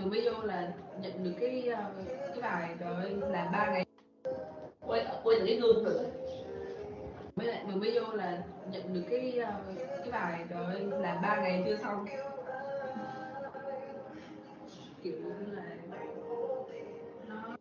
mới vô là nhận được cái bài trời ơi, làm 3 ngày. Quay từ cái gương được. Vừa mới vô là nhận được cái bài trời ơi, làm 3 ngày chưa xong, kiểu như là nó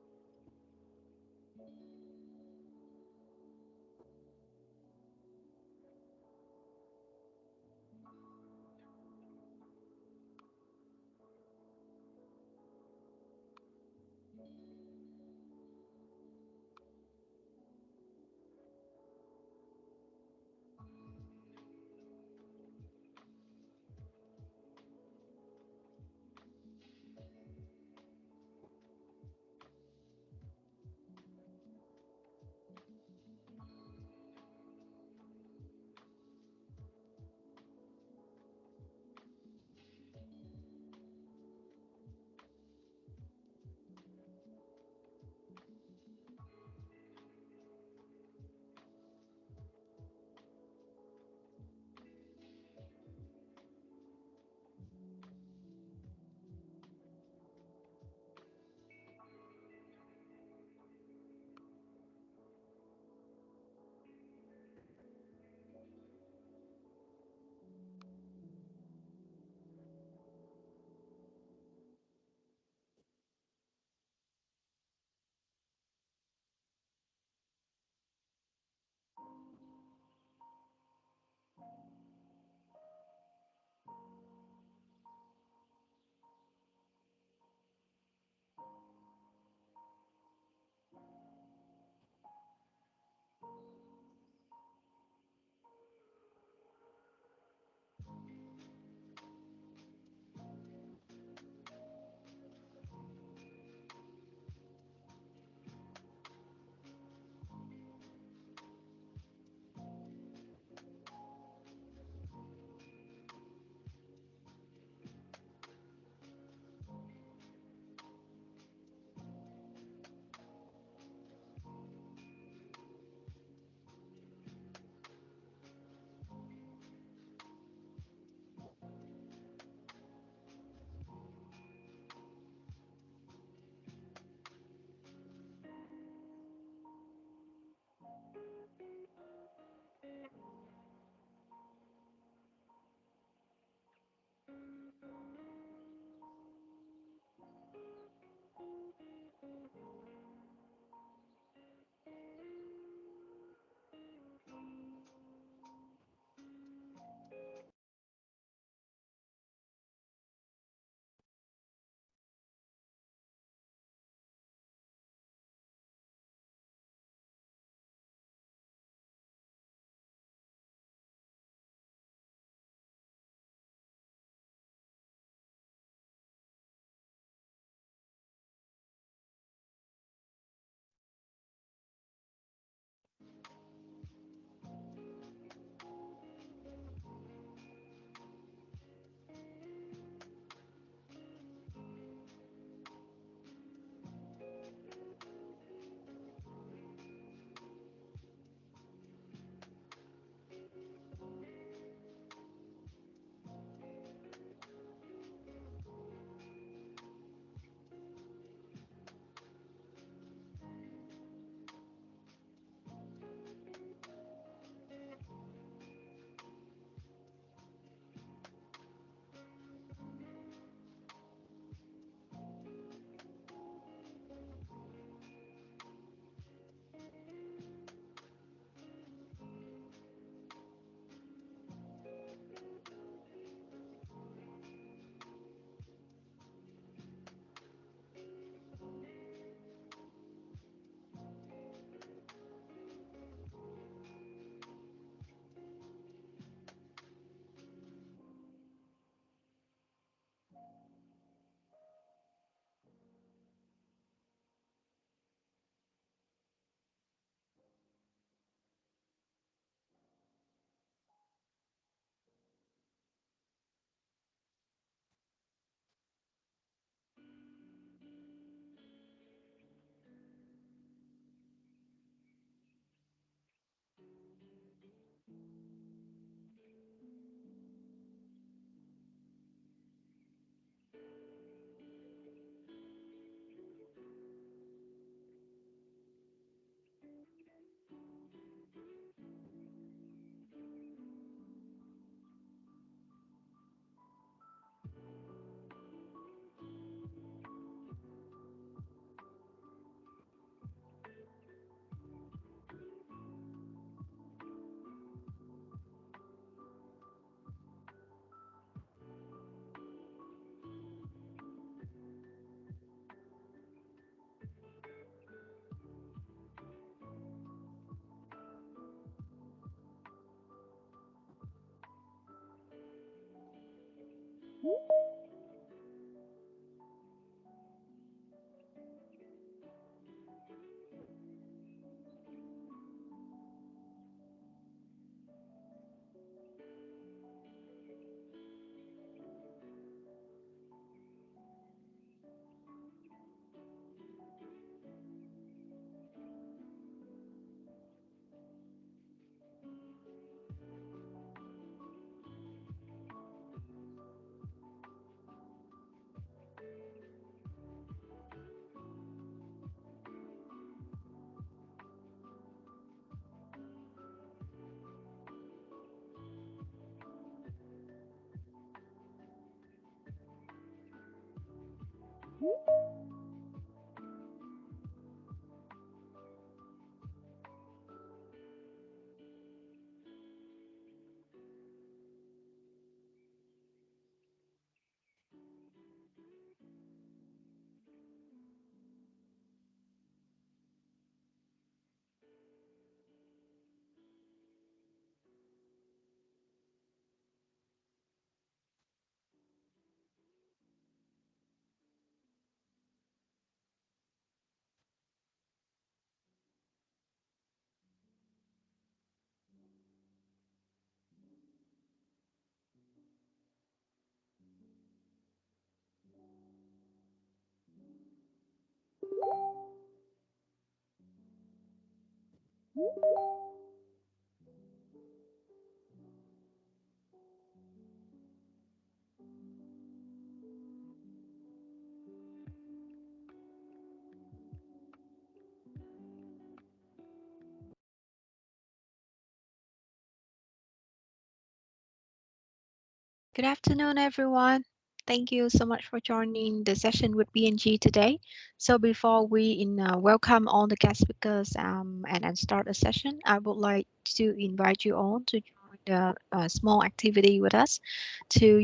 Good afternoon, everyone. Thank you so much for joining the session with BNG today. So before we welcome all the guest speakers and start the session, I would like to invite you all to join the small activity with us to,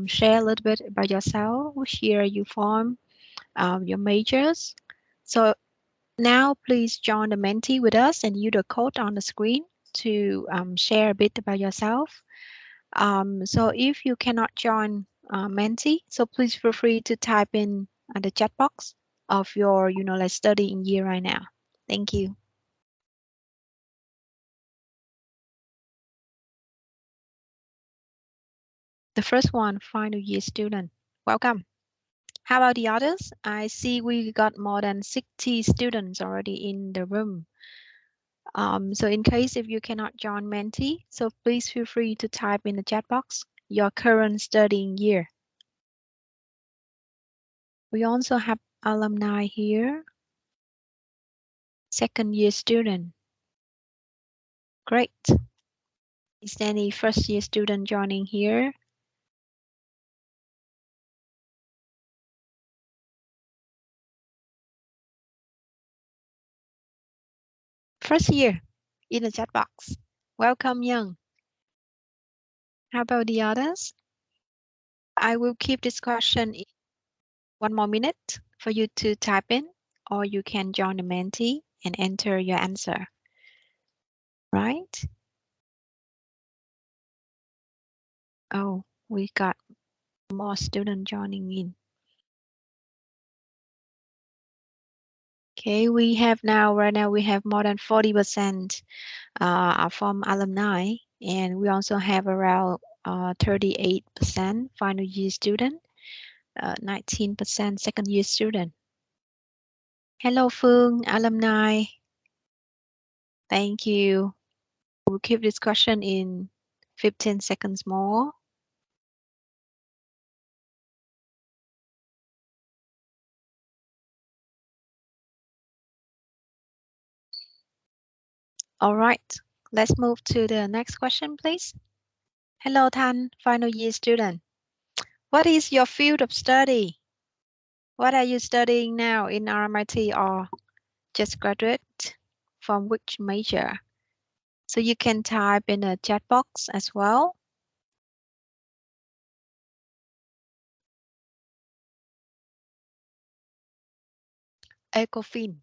share a little bit about yourself, which year you form, your majors. So now please join the Menti with us and use the code on the screen to share a bit about yourself. So if you cannot join Menti, so please feel free to type in the chat box of your, like studying year right now. Thank you. The first one, final year student. Welcome. How about the others? I see we got more than 60 students already in the room. So in case if you cannot join Menti, so please feel free to type in the chat box your current studying year. We also have alumni here. Second year student. Great. Is there any first year student joining here? First year in the chat box. Welcome, Young. How about the others? I will keep this question in 1 more minute for you to type in, or you can join the Menti and enter your answer. Right? Oh, we got more students joining in. Okay, right now we have more than 40% are from alumni, and we also have around 38% final year student, 19% second year student. Hello, Phương, alumni. Thank you. We'll keep this question in 15 seconds more. All right, let's move to the next question, please. Hello, Tan, final year student. What is your field of study? What are you studying now in RMIT or just graduate from which major? So you can type in the chat box as well. Ecofin,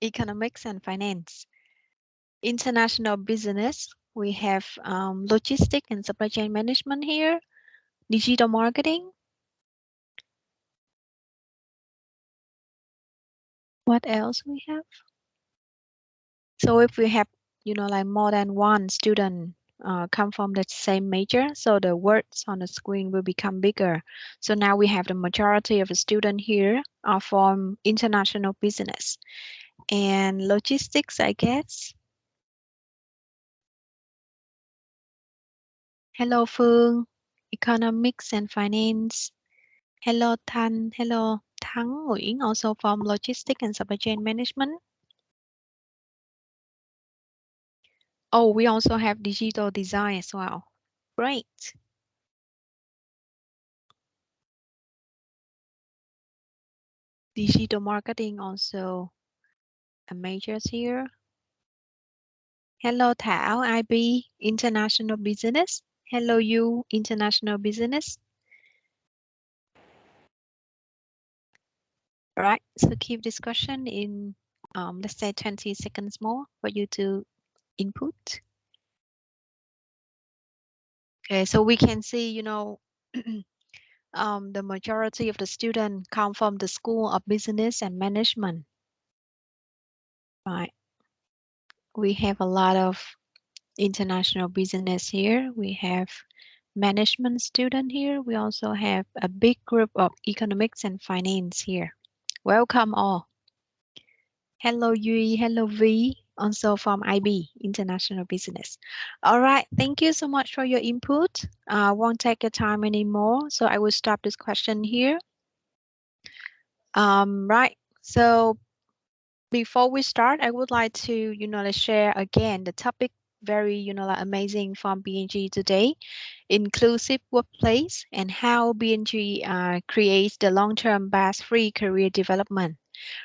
Economics and Finance. International Business, we have Logistics and Supply Chain Management here. digital marketing. What else we have? So if we have, like more than one student come from the same major, so the words on the screen will become bigger. So now we have the majority of the student here are from international business and logistics, I guess. Hello Phương, economics and finance. Hello Thanh, hello Thắng Nguyễn, also from logistics and supply chain management. Oh, we also have digital design as well. Great. Digital marketing also a majors here. Hello Thảo, IB, international business. Hello you, international business. All right, so keep discussion in, let's say 20 seconds more for you to input. Okay, so we can see, the majority of the students come from the School of Business and Management. Right. We have a lot of international business here. We have management student here. We also have a big group of economics and finance here. Welcome all. Hello Yui, hello V, also from IB, International Business. All right, thank you so much for your input. Won't take your time anymore, so I will stop this question here. Right, so before we start, I would like to, let's share again the topic very, amazing from BNG today, inclusive workplace and how BNG creates the long-term bias-free career development.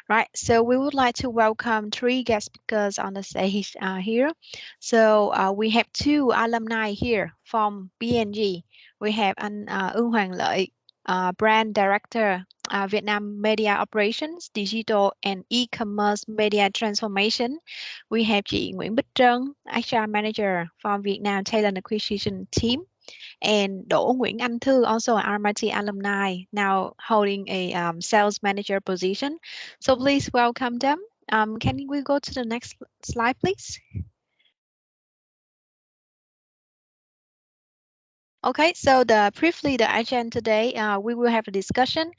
Right, so we would like to welcome three guest speakers on the stage here. So we have two alumni here from BNG. We have anh Ưng Hoàng Lợi, Brand Director, Vietnam Media Operations, Digital and E-commerce Media Transformation. We have chị Nguyễn Bích Trân, HR Manager from Vietnam Talent Acquisition Team. And Đỗ Nguyễn Anh Thư, also an RMIT alumni, now holding a sales manager position. So please welcome them. Can we go to the next slide, please? Okay, so briefly the agenda today, we will have a discussion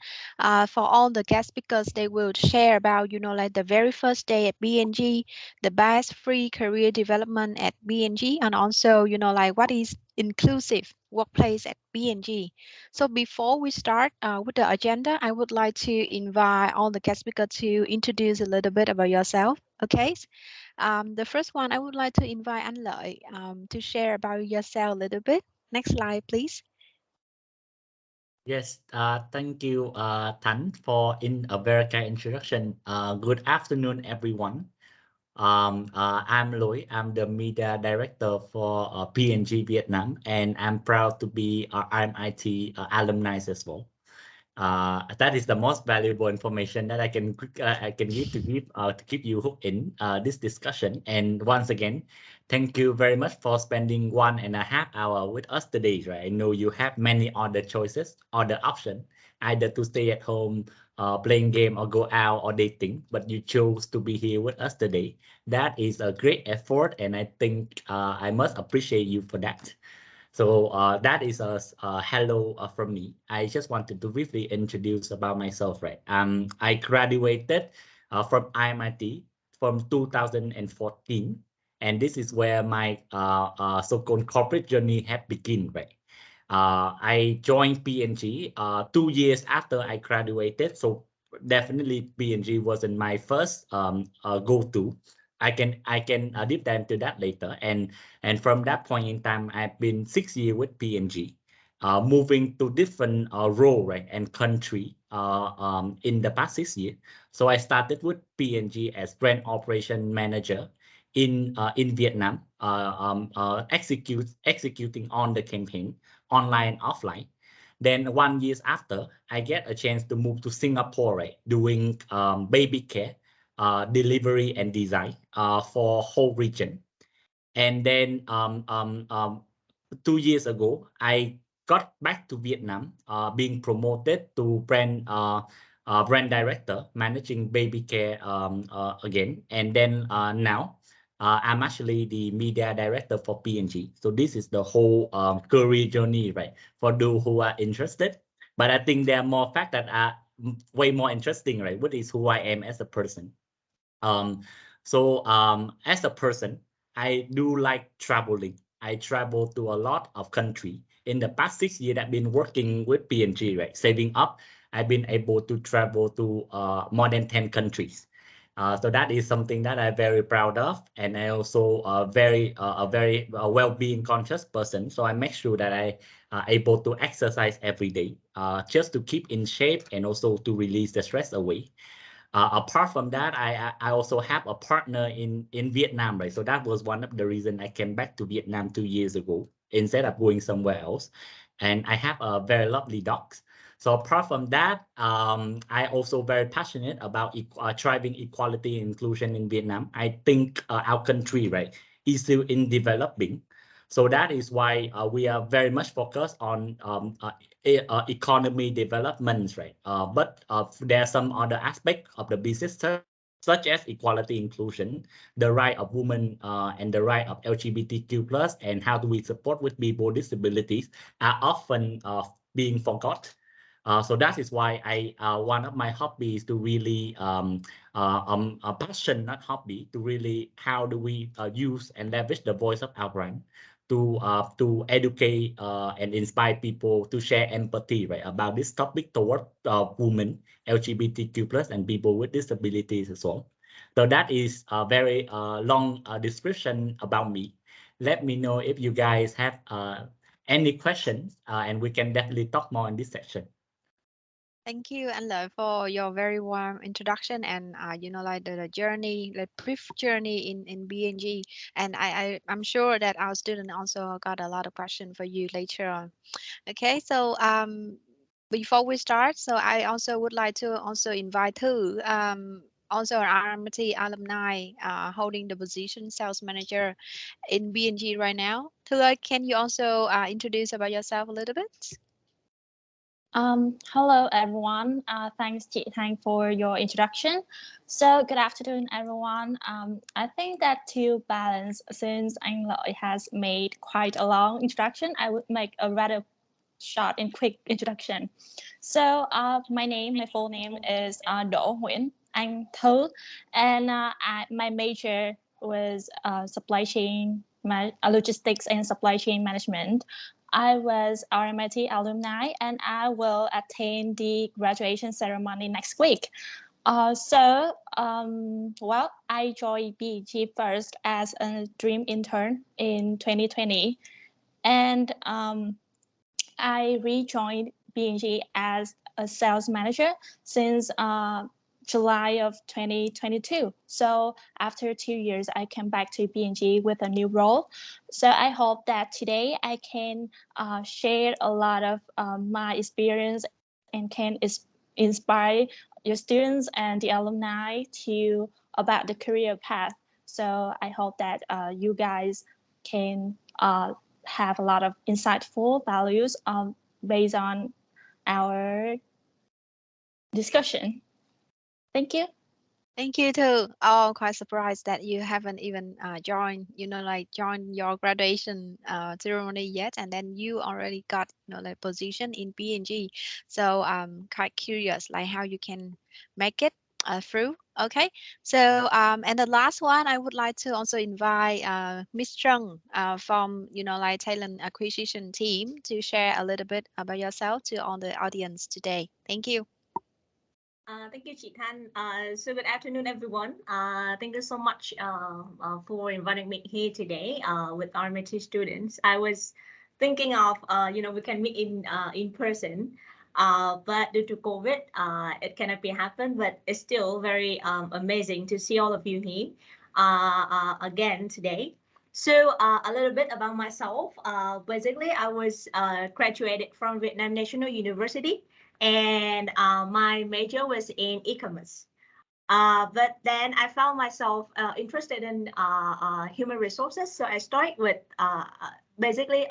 for all the guest speakers. They will share about, like the very first day at BNG, the bias-free career development at BNG, and also, like what is inclusive workplace at BNG. So before we start with the agenda, I would like to invite all the guest speakers to introduce a little bit about yourself. Okay. The first one, I would like to invite Anh Lợi to share about yourself a little bit. Next slide, please. Yes, thank you, Tan, for a very kind introduction. Good afternoon, everyone. I'm Loi. I'm the media director for PNG Vietnam, and I'm proud to be RMIT alumni as well. That is the most valuable information that I can give to keep you hooked in this discussion. And once again, thank you very much for spending 1.5 hours with us today. Right? I know you have many other choices, other options, either to stay at home, playing game, or go out or dating, but you chose to be here with us today. That is a great effort, and I think I must appreciate you for that. So that is a hello from me. I just wanted to briefly introduce about myself, right? I graduated from IMIT from 2014, and this is where my so-called corporate journey had begun, right? I joined PNG 2 years after I graduated, so definitely PNG wasn't my first go-to. I can deep dive into that later, and from that point in time, I've been 6 years with PNG, moving to different role, right, and country in the past 6 years. So I started with PNG as brand operation manager in Vietnam, executing on the campaign online, offline. Then 1 year after, I get a chance to move to Singapore, right, doing baby care, delivery and design for whole region. And then 2 years ago, I got back to Vietnam, being promoted to brand director, managing baby care again, and then now I'm actually the media director for P&G. So this is the whole career journey, right? For those who are interested, but I think there are more facts that are way more interesting, right? What is who I am as a person. As a person, I do like traveling. I travel to a lot of country. In the past 6 years, I've been working with P&G, right? Saving up, I've been able to travel to more than 10 countries. So that is something that I'm very proud of, and I also a very well-being conscious person. So I make sure that I are able to exercise every day, just to keep in shape and also to release the stress away. Apart from that, I also have a partner in Vietnam, right? So that was one of the reasons I came back to Vietnam 2 years ago instead of going somewhere else. And I have a very lovely dogs. So apart from that, I also very passionate about driving equality and inclusion in Vietnam. I think our country, right, is still in developing. So that is why we are very much focused on economy developments, right? But there are some other aspects of the business such as equality inclusion, the right of women and the right of LGBTQ plus, and how do we support with people with disabilities are often being forgot. So that is why one of my hobbies to really a passion, not hobby, to really how do we use and leverage the voice of our brand to educate and inspire people to share empathy, right, about this topic toward women, LGBTQ plus, and people with disabilities as well. So that is a very long description about me. Let me know if you guys have any questions, and we can definitely talk more in this section. Thank you, Anh Lợi, for your very warm introduction and like the journey, the brief journey in BNG. And I'm sure that our student also got a lot of questions for you later on. Okay, so before we start, so I also would like to also invite Thư, also an RMIT alumni, holding the position sales manager in BNG right now. Thư, can you also introduce about yourself a little bit? Hello everyone. Thanks Chị Thanh for your introduction. So good afternoon everyone. I think that to balance, since Anh Lợi has made quite a long introduction, I would make a rather short and quick introduction. So my full name is Đỗ Nguyễn Anh Thư, and my major was supply chain, logistics and supply chain management. I was RMIT alumni, and I will attend the graduation ceremony next week. Well, I joined BG first as a dream intern in 2020, and I rejoined BNG as a sales manager since July of 2022. So after 2 years, I came back to BNG with a new role. So I hope that today I can share a lot of my experience and can inspire your students and the alumni to about the career path. So I hope that you guys can have a lot of insightful values based on our discussion. Thank you. Thank you too. Oh, quite surprised that you haven't even joined your graduation ceremony yet, and then you already got like position in BNG. So I'm quite curious, like how you can make it through. Okay. So and the last one, I would like to also invite Miss Trân from like talent acquisition team to share a little bit about yourself to all the audience today. Thank you. Thank you, Chị Thanh. So good afternoon, everyone. Thank you so much for inviting me here today with RMIT students. I was thinking of, we can meet in person, but due to COVID, it cannot be happen. But it's still very amazing to see all of you here again today. So a little bit about myself. Basically, I was graduated from Vietnam National University, and my major was in e-commerce. But then I found myself interested in human resources, so I started with basically,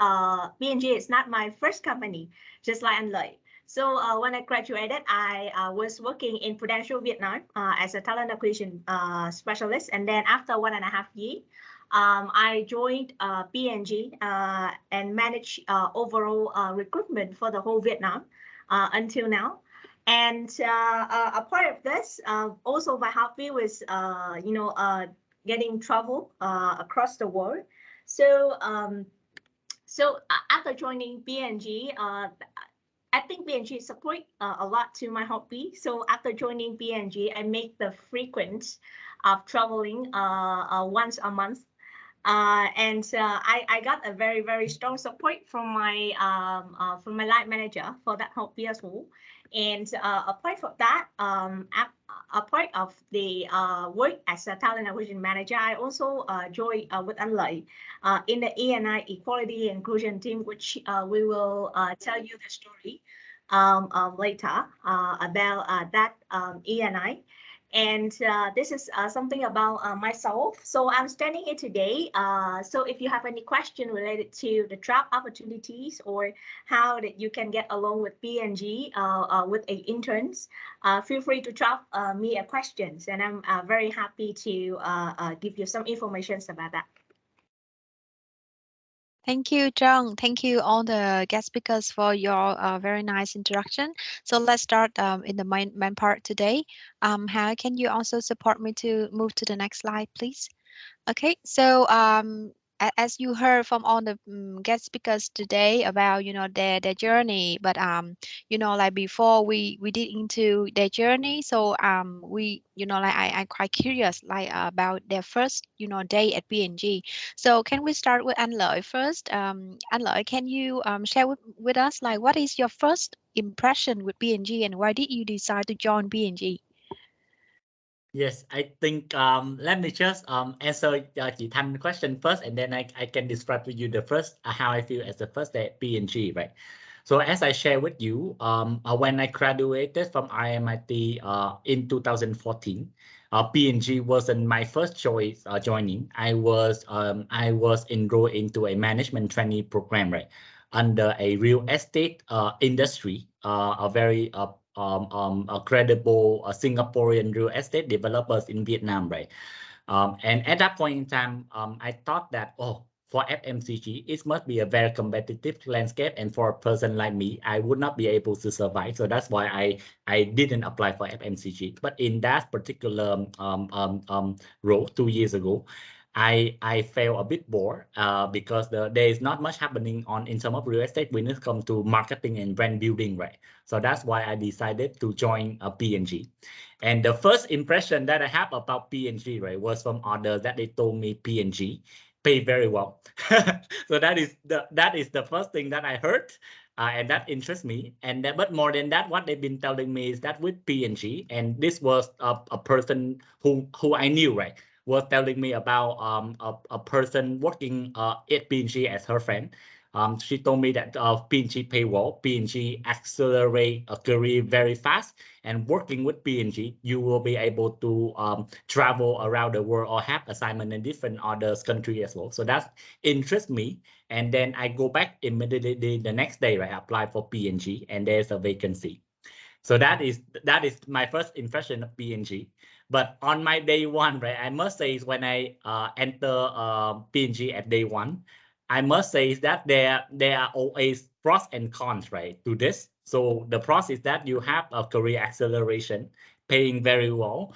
P&G is not my first company, just like anh Lợi. So when I graduated, I was working in Prudential Vietnam as a talent acquisition specialist. And then after 1.5 years, I joined P&G and managed overall recruitment for the whole Vietnam until now. And a part of this, also my hobby was, getting travel across the world. So after joining P&G, I think P&G support a lot to my hobby. So after joining P&G, I make the frequent of traveling once a month. And I got a very, very strong support from my line manager for that hobby as well. And apart from that, a part of the work as a talent acquisition manager, I also joined with anh Lợi in the E&I Equality and Inclusion team, which we will tell you the story later about that E&I. And this is something about myself. So I'm standing here today. So if you have any question related to the job opportunities or how that you can get along with P&G with interns, feel free to drop me a questions, and I'm very happy to give you some information about that. Thank you, Jung. Thank you all the guest speakers for your very nice introduction. So let's start in the main part today. How can you also support me to move to the next slide, please? Okay, so as you heard from all the guest speakers today about their journey, but like before we did into their journey, so we like I'm quite curious like about their first day at P&G. So can we start with anh Lợi first? Anh Lợi, can you share with us like what is your first impression with P&G and why did you decide to join P&G? Yes, I think let me just answer Chị Thanh question first, and then I can describe to you the first how I feel as the first day at P&G, right? So as I share with you, when I graduated from IMIT in 2014, P&G wasn't my first choice joining. I was enrolled into a management trainee program, right, under a real estate industry, a very a credible Singaporean real estate developers in Vietnam, right? And at that point in time, I thought that, for FMCG, it must be a very competitive landscape, and for a person like me, I would not be able to survive. So that's why I didn't apply for FMCG. But in that particular role 2 years ago, I felt a bit bored because there is not much happening in terms of real estate when it comes to marketing and brand building, right? So that's why I decided to join P&G. And the first impression that I have about P&G, right, was from others that they told me P&G pay very well. So that is the first thing that I heard, and that interests me. And but more than that, what they've been telling me is that with P&G, and this was a person who I knew, right, was telling me about a person working at P&G as her friend. She told me that P&G pay well, P&G accelerate a career very fast, and working with P&G, you will be able to travel around the world or have assignment in different other countries as well. So that interests me. And then I go back immediately the next day, right? I apply for P&G, and there's a vacancy. So that is my first impression of P&G. But on my day one, right, I must say is when I enter P&G at day one, I must say is that there are always pros and cons, right, to this. So the pros is that you have a career acceleration, paying very well,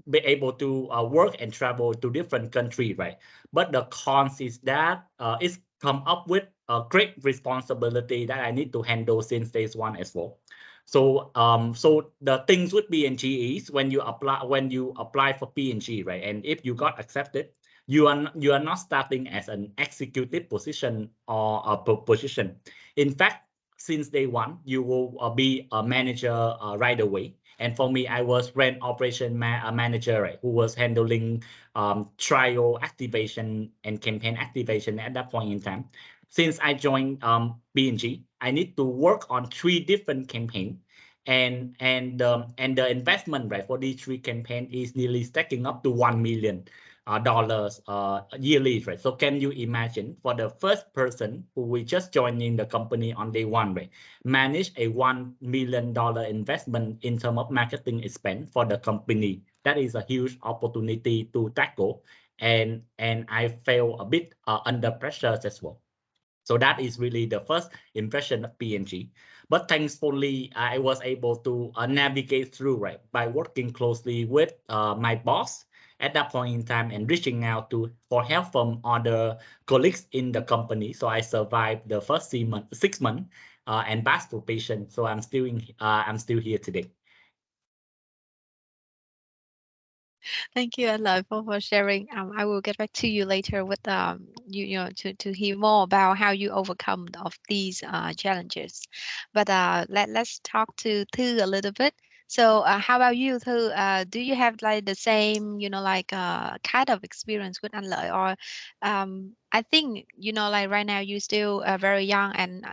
be able to work and travel to different countries, right? But the cons is that it's come up with a great responsibility that I need to handle since day one as well. So so the things with P&G is when you apply for P&G, right? And if you got accepted, you are not starting as an executive position or a position. In fact, since day one, you will be a manager right away. And for me, I was brand operation manager, right, who was handling trial activation and campaign activation at that point in time. Since I joined P&G, I need to work on 3 different campaigns, and the investment, right, for these 3 campaigns is nearly stacking up to 1 million. dollars yearly, right? So can you imagine for the first person who we just joining the company on day one, right, manage a $1 million investment in terms of marketing expense for the company? That is a huge opportunity to tackle, and I felt a bit under pressure as well. So that is really the first impression of P&G. But thankfully, I was able to navigate through, right, by working closely with my boss at that point in time and reaching out for help from other colleagues in the company. So I survived the first 6 months and passed probation. So I'm still here today. Thank you, Aloy, for sharing. I will get back to you later with you know to hear more about how you overcome of these challenges. But let's talk to Thư a little bit. So how about you, Thư? Do you have like the same like kind of experience with Anh Lợi, or I think like right now you're still very young and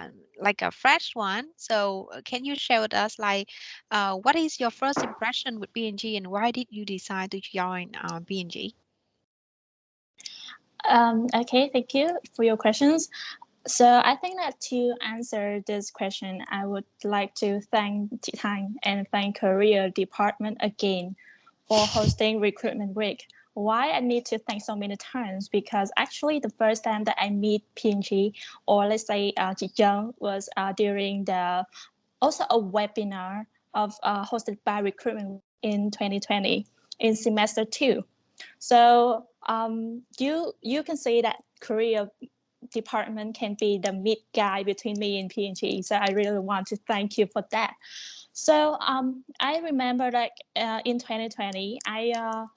like a fresh one. So can you share with us like what is your first impression with P&G and why did you decide to join P&G? Okay, thank you for your questions. So I think that to answer this question, I would like to thank Chị Thanh and thank Career Department again for hosting Recruitment Week. Why I need to thank so many times? Because actually the first time that I meet P&G, or let's say Chị Dân, was during also a webinar hosted by Recruitment in 2020 in semester 2. So you can say that Career Department can be the mid guy between me and P&G. So I really want to thank you for that. So I remember like in 2020, I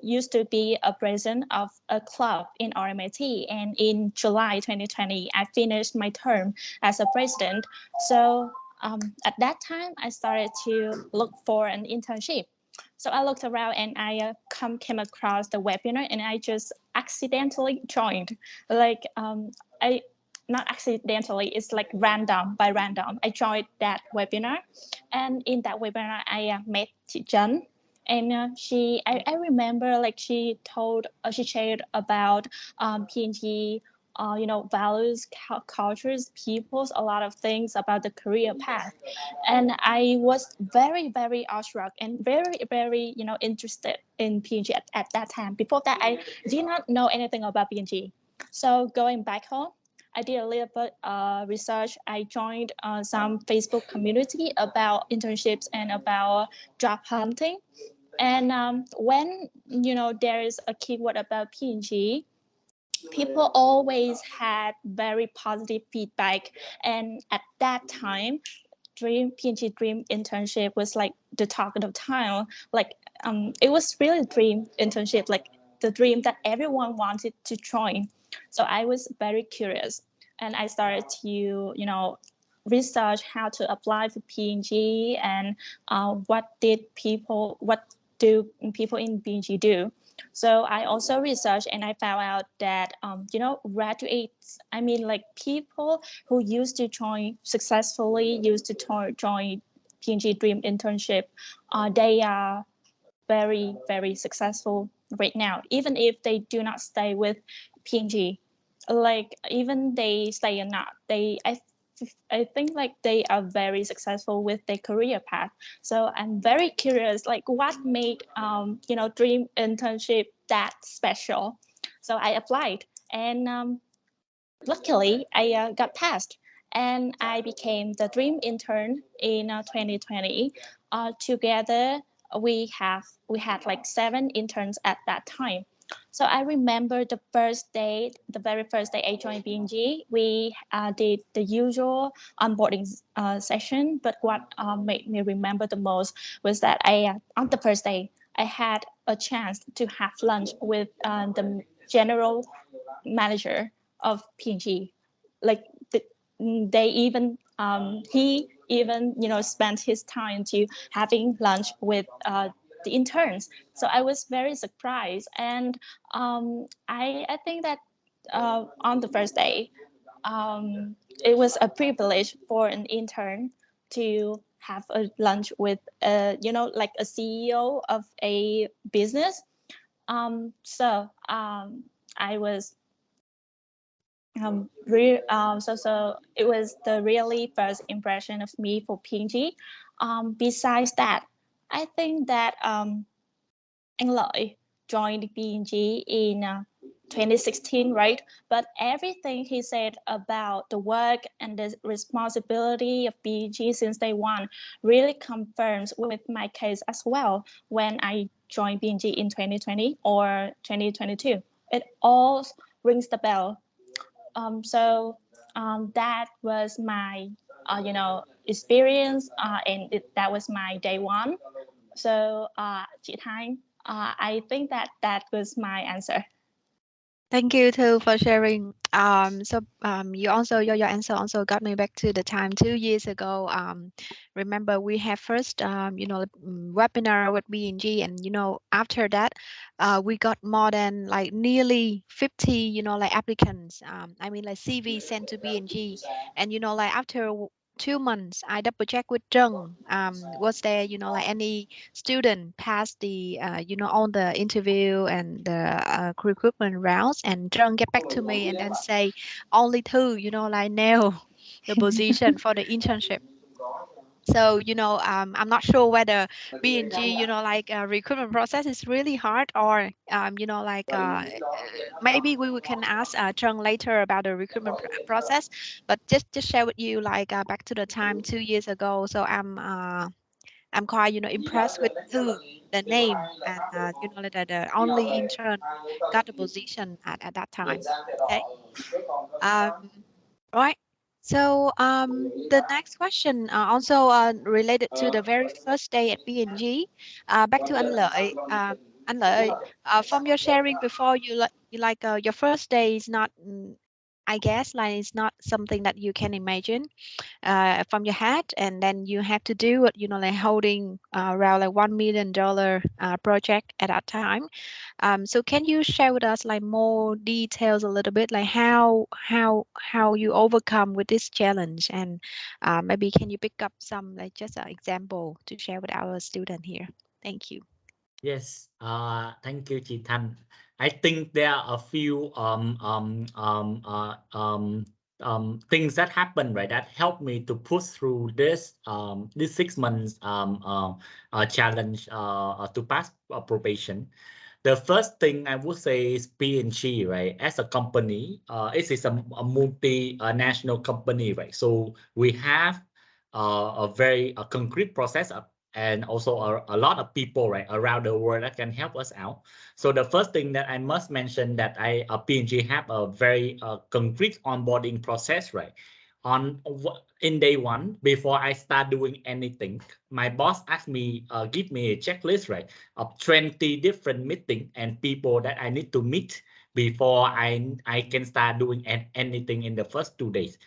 used to be a president of a club in RMIT, and in July 2020, I finished my term as a president. So at that time, I started to look for an internship. So I looked around and I came across the webinar, and I just accidentally joined. Like I not accidentally, it's like random by random. I joined that webinar, and in that webinar I met Chị Dân, and I remember like she shared about P&G, values, cultures, peoples, a lot of things about the career path. And I was very, very awestruck and very, very, interested in P&G at that time. Before that, I did not know anything about P&G. So going back home, I did a little bit research. I joined some Facebook community about internships and about job hunting. And when there is a keyword about P&G, people always had very positive feedback. And at that time, P&G Dream internship was like the talk of the town. Like it was really a dream internship, like the dream that everyone wanted to join. So I was very curious, and I started to research how to apply for P&G and what do people in P&G do. So I also researched, and I found out that graduates, I mean like people who used to join P&G Dream internship, they are very, very successful right now, even if they do not stay with P&G. Like even they stay or not, I think like they are very successful with their career path. So I'm very curious, like what made Dream internship that special. So I applied, and luckily I got passed, and I became the Dream intern in 2020. Together we had like 7 interns at that time. So I remember the very first day I joined P&G, we did the usual onboarding session. But what made me remember the most was that on the first day, I had a chance to have lunch with the general manager of P&G. Like they even he even spent his time to having lunch with the interns. So I was very surprised, and I think that on the first day, it was a privilege for an intern to have a lunch with like a CEO of a business. So I was so it was the really first impression of me for P&G. Besides that, I think that anh Lợi joined P&G in 2016, right? But everything he said about the work and the responsibility of P&G since day one really confirms with my case as well when I joined P&G in 2020 or 2022. It all rings the bell. So that was my, experience, and that was my day one. So, chị Thanh, I think that was my answer. Thank you too for sharing. You also your answer also got me back to the time 2 years ago. Remember we have first webinar with B&G, and after that, we got more than like nearly 50 like applicants. I mean like CV sent to B&G, and like after 2 months, I double check with Zheng. Was there like any student passed the on the interview and the recruitment rounds, and John get back to me and then say only two like nail the position for the internship. So I'm not sure whether B&G like recruitment process is really hard, or maybe we can ask Chung later about the recruitment process, but just share with you like back to the time 2 years ago. So I'm quite, impressed with who the name, and like the only intern got the position at that time. Okay. Um, right. So the next question also related to the very first day at B&G. Back to anh Lợi. Anh Lợi, from your sharing before, your first day is not. I guess like it's not something that you can imagine from your hat, and then you have to do it like holding around like $1 million project at that time. So can you share with us like more details a little bit, like how you overcome with this challenge, and maybe can you pick up some like just an example to share with our student here? Thank you. Yes, thank you, chị Thanh. I think there are a few things that happened, right, that helped me to push through this 6 months challenge to pass probation. The first thing I would say is P&G, right? As a company, it is a multinational company, right? So we have a very concrete process and also a lot of people, right, around the world that can help us out. So the first thing that I must mention that P&G have a very concrete onboarding process, right? In day one, before I start doing anything, my boss asked me, give me a checklist, right, of 20 different meetings and people that I need to meet before I can start doing anything in the first 2 days,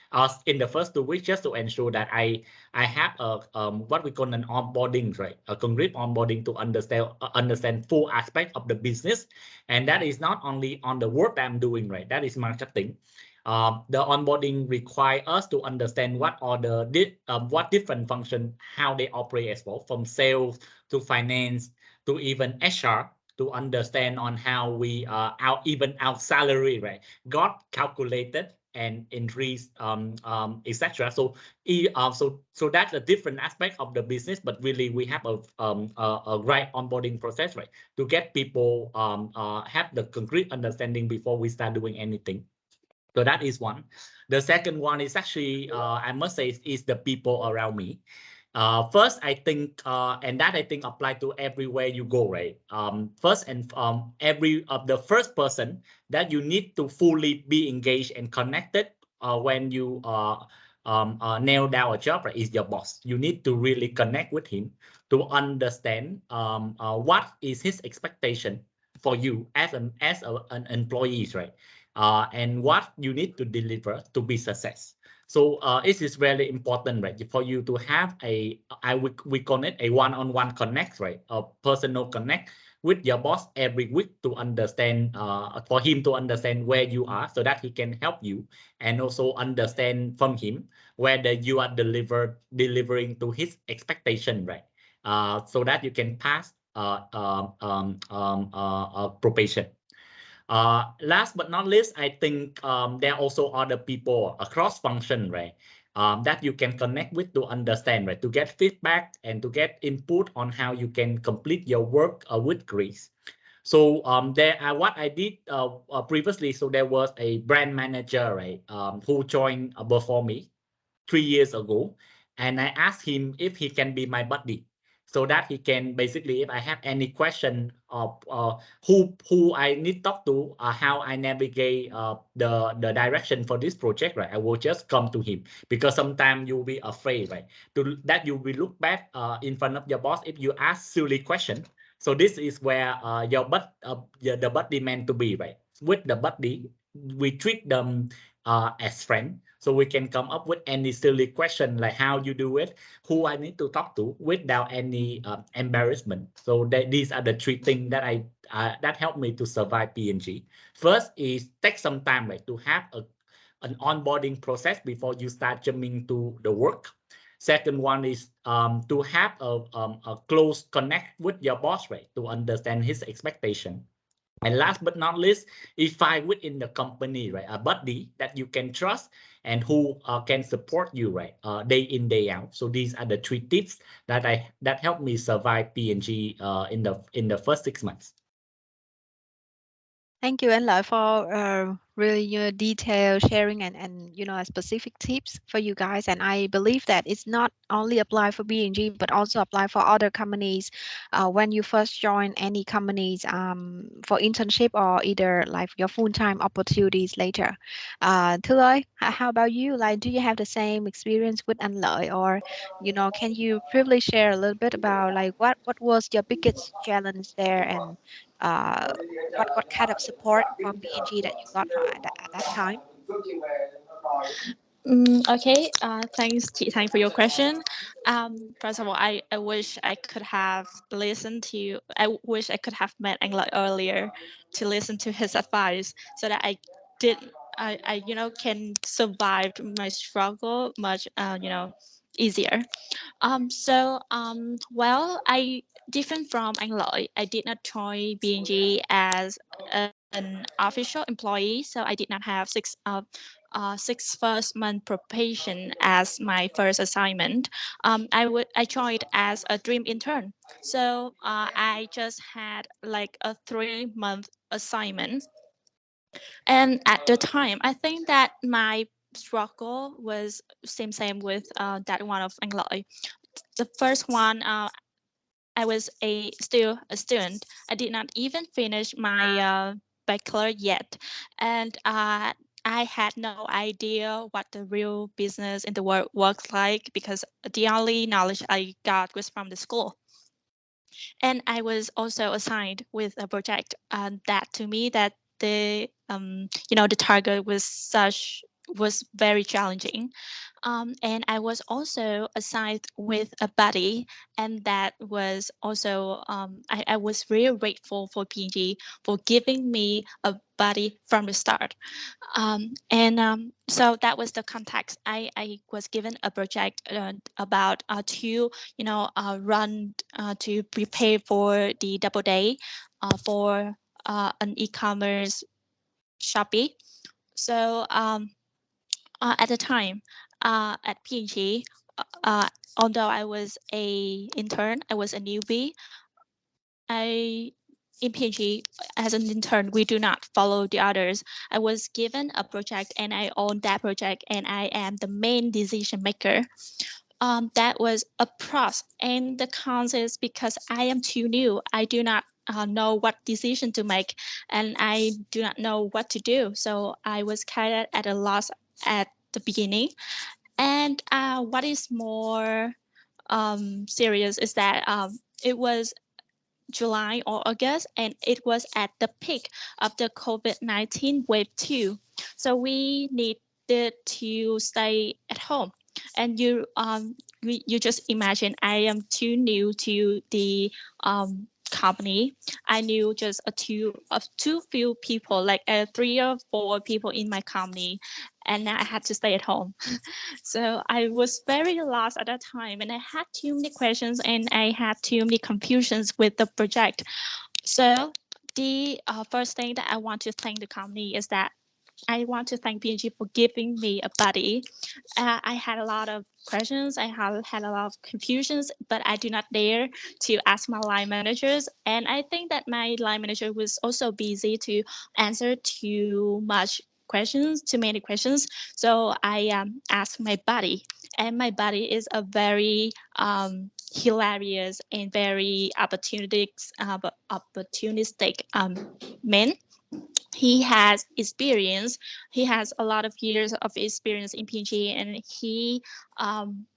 in the first 2 weeks, just to ensure that I have a what we call an onboarding, right, a concrete onboarding to understand full aspect of the business, and that is not only on the work that I'm doing, right, that is marketing. The onboarding require us to understand what are what different function, how they operate as well, from sales to finance to even HR, to understand on how we even our salary, right, got calculated and increased, etc. So that's a different aspect of the business, but really we have a right onboarding process, right, to get people have the concrete understanding before we start doing anything. So that is one. The second one is actually, I must say, is the people around me. First, I think, and that I think apply to everywhere you go, right? First and the first person that you need to fully be engaged and connected when you nail down a job, right, is your boss. You need to really connect with him to understand what is his expectation for you as an employee, right? And what you need to deliver to be success. So it is very important, right, for you to have we call it a one-on-one connect, right, a personal connect with your boss every week to understand, for him to understand where you are, so that he can help you, and also understand from him whether you are delivering to his expectation, right, so that you can pass probation. Last but not least, I think there are also other people across function, right? That you can connect with to understand, right? To get feedback and to get input on how you can complete your work with grace. So what I did previously, so there was a brand manager, right, who joined before me 3 years ago, and I asked him if he can be my buddy, so that he can basically, if I have any question of who I need to talk to, how I navigate the direction for this project, right, I will just come to him, because sometimes you'll be afraid, right, to that you will look back in front of your boss if you ask silly question. So this is where the buddy meant to be, right? With the buddy, we treat them as friend, so we can come up with any silly question like how you do it, who I need to talk to without any embarrassment. So these are the three things that that helped me to survive P&G. First is take some time, like to have an onboarding process before you start jumping to the work. Second one is to have a close connect with your boss, right, to understand his expectation. And last but not least, if I within the company, right, a buddy that you can trust and who can support you, right, day in day out. So these are the three tips that helped me survive P&G in the first 6 months. Thank you, Anh Lợi, for really detailed sharing and specific tips for you guys. And I believe that it's not only apply for B&G but also apply for other companies when you first join any companies for internship or either like your full-time opportunities later. Thư ơi, how about you? Like, do you have the same experience with Anh Lợi, or can you briefly share a little bit about like what was your biggest challenge there, and uh, what kind of support from B&G that you got from at that time? Okay, thanks, Chị Thanh, for your question. First of all, I wish I could have listened to you. I wish I could have met Anh Lợi earlier to listen to his advice, so that I can survive my struggle much easier. Well, I different from Anh Lợi, I did not join B&G as an official employee, so I did not have six first month probation as my first assignment. I joined as a dream intern, so I just had like a 3-month assignment, and at the time, I think that my struggle was same with that one of Anh Lợi. The first one, I was still a student. I did not even finish my bachelor yet, and I had no idea what the real business in the world works like, because the only knowledge I got was from the school. And I was also assigned with a project that to me that the target was very challenging. And I was also assigned with a buddy, and that was also I was really grateful for P&G for giving me a buddy from the start. So that was the context. I was given a project about to prepare for the double day for an e-commerce Shopee. So at the time at P&G, although I was a intern, I was a newbie. In P&G, as an intern, we do not follow the others. I was given a project and I own that project, and I am the main decision maker. That was a plus, and the cons is because I am too new. I do not know what decision to make, and I do not know what to do. So I was kind of at a loss at the beginning. And what is more serious is that it was July or August, and it was at the peak of the COVID-19 wave 2. So we needed to stay at home. And you just imagine, I am too new to the company. I knew just too few people, like 3 or 4 people in my company, and now I had to stay at home. So I was very lost at that time, and I had too many questions, and I had too many confusions with the project. So the first thing that I want to thank the company is that I want to thank P&G for giving me a buddy. I had a lot of questions. I had a lot of confusions, but I do not dare to ask my line managers. And I think that my line manager was also busy to answer too many questions. So I asked my buddy, and my buddy is a very hilarious and very opportunistic man. He has experience. He has a lot of years of experience in P&G, and um,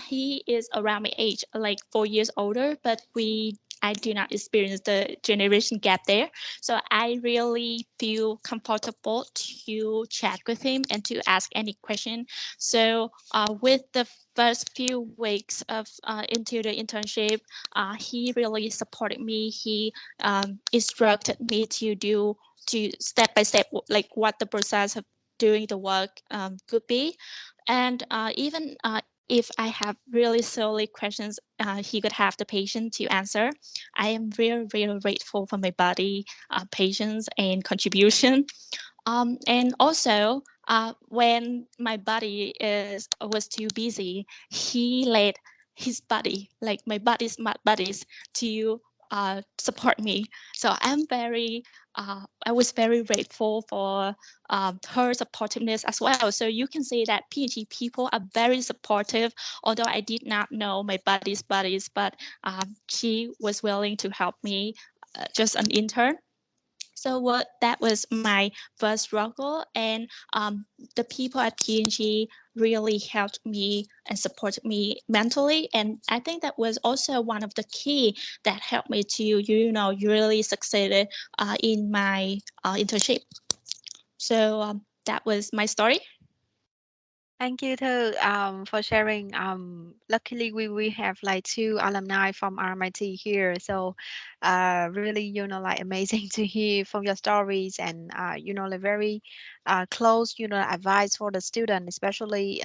he is around my age, like 4 years older, but I do not experience the generation gap there. So I really feel comfortable to chat with him and to ask any question. So with the first few weeks of into the internship, he really supported me. He instructed me to step by step, like what the process of doing the work could be. And even if I have really silly questions, he could have the patience to answer. I am very, very grateful for my body, patience, and contribution. And also, when my buddy was too busy, he let his buddy, like my buddy's buddies, to support me. So I was very grateful for her supportiveness as well. So you can say that P&G people are very supportive, although I did not know my buddy's buddies, but she was willing to help me, just an intern. So that was my first struggle, and the people at P&G really helped me and supported me mentally, and I think that was also one of the key that helped me to really succeed in my internship. So that was my story. Thank you, Thư, for sharing. Luckily, we have like two alumni from RMIT here, so really, like amazing to hear from your stories, and like very close, advice for the student, especially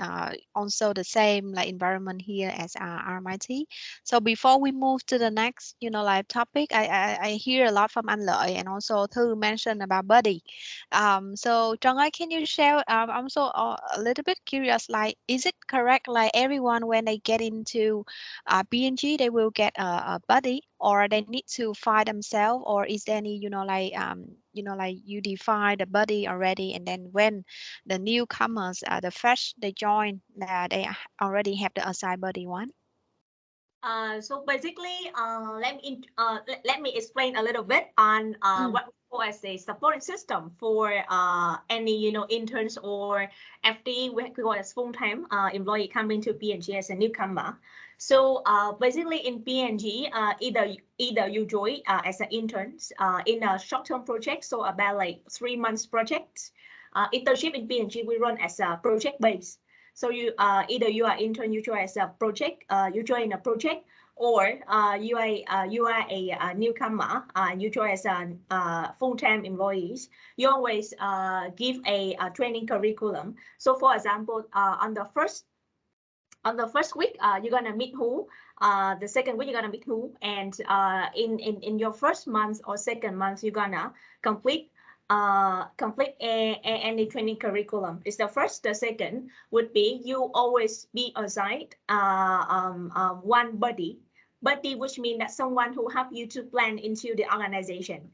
also the same like environment here as RMIT. So before we move to the next, like topic, I hear a lot from Anh Lợi, and also Thư mentioned about buddy. So Chong, can you share? I'm so a little bit curious. Like, is it correct? Like everyone, when they get into P&G, they will get a buddy, or they need to find themselves, or is there any, like you define the buddy already, and then when the newcomers, the fresh they join, they already have the assigned buddy one. So basically, let me explain a little bit on what we call as a supporting system for any interns or FTE, we call as full-time employee coming to P&G as a newcomer. So basically in P&G, either you join as an interns in a short-term project, so about like 3 months projects. Internship in P&G we run as a project base. So you either you are intern, you join as a project, you join a project, or you are a newcomer, you join as a full-time employees. You always give a training curriculum. So for example, on the first week, you're gonna meet who. The second week you're gonna meet who, and in your first month or second month you're gonna complete any training curriculum. It's the first. The second would be you always be assigned one buddy, which means that someone who help you to plan into the organization.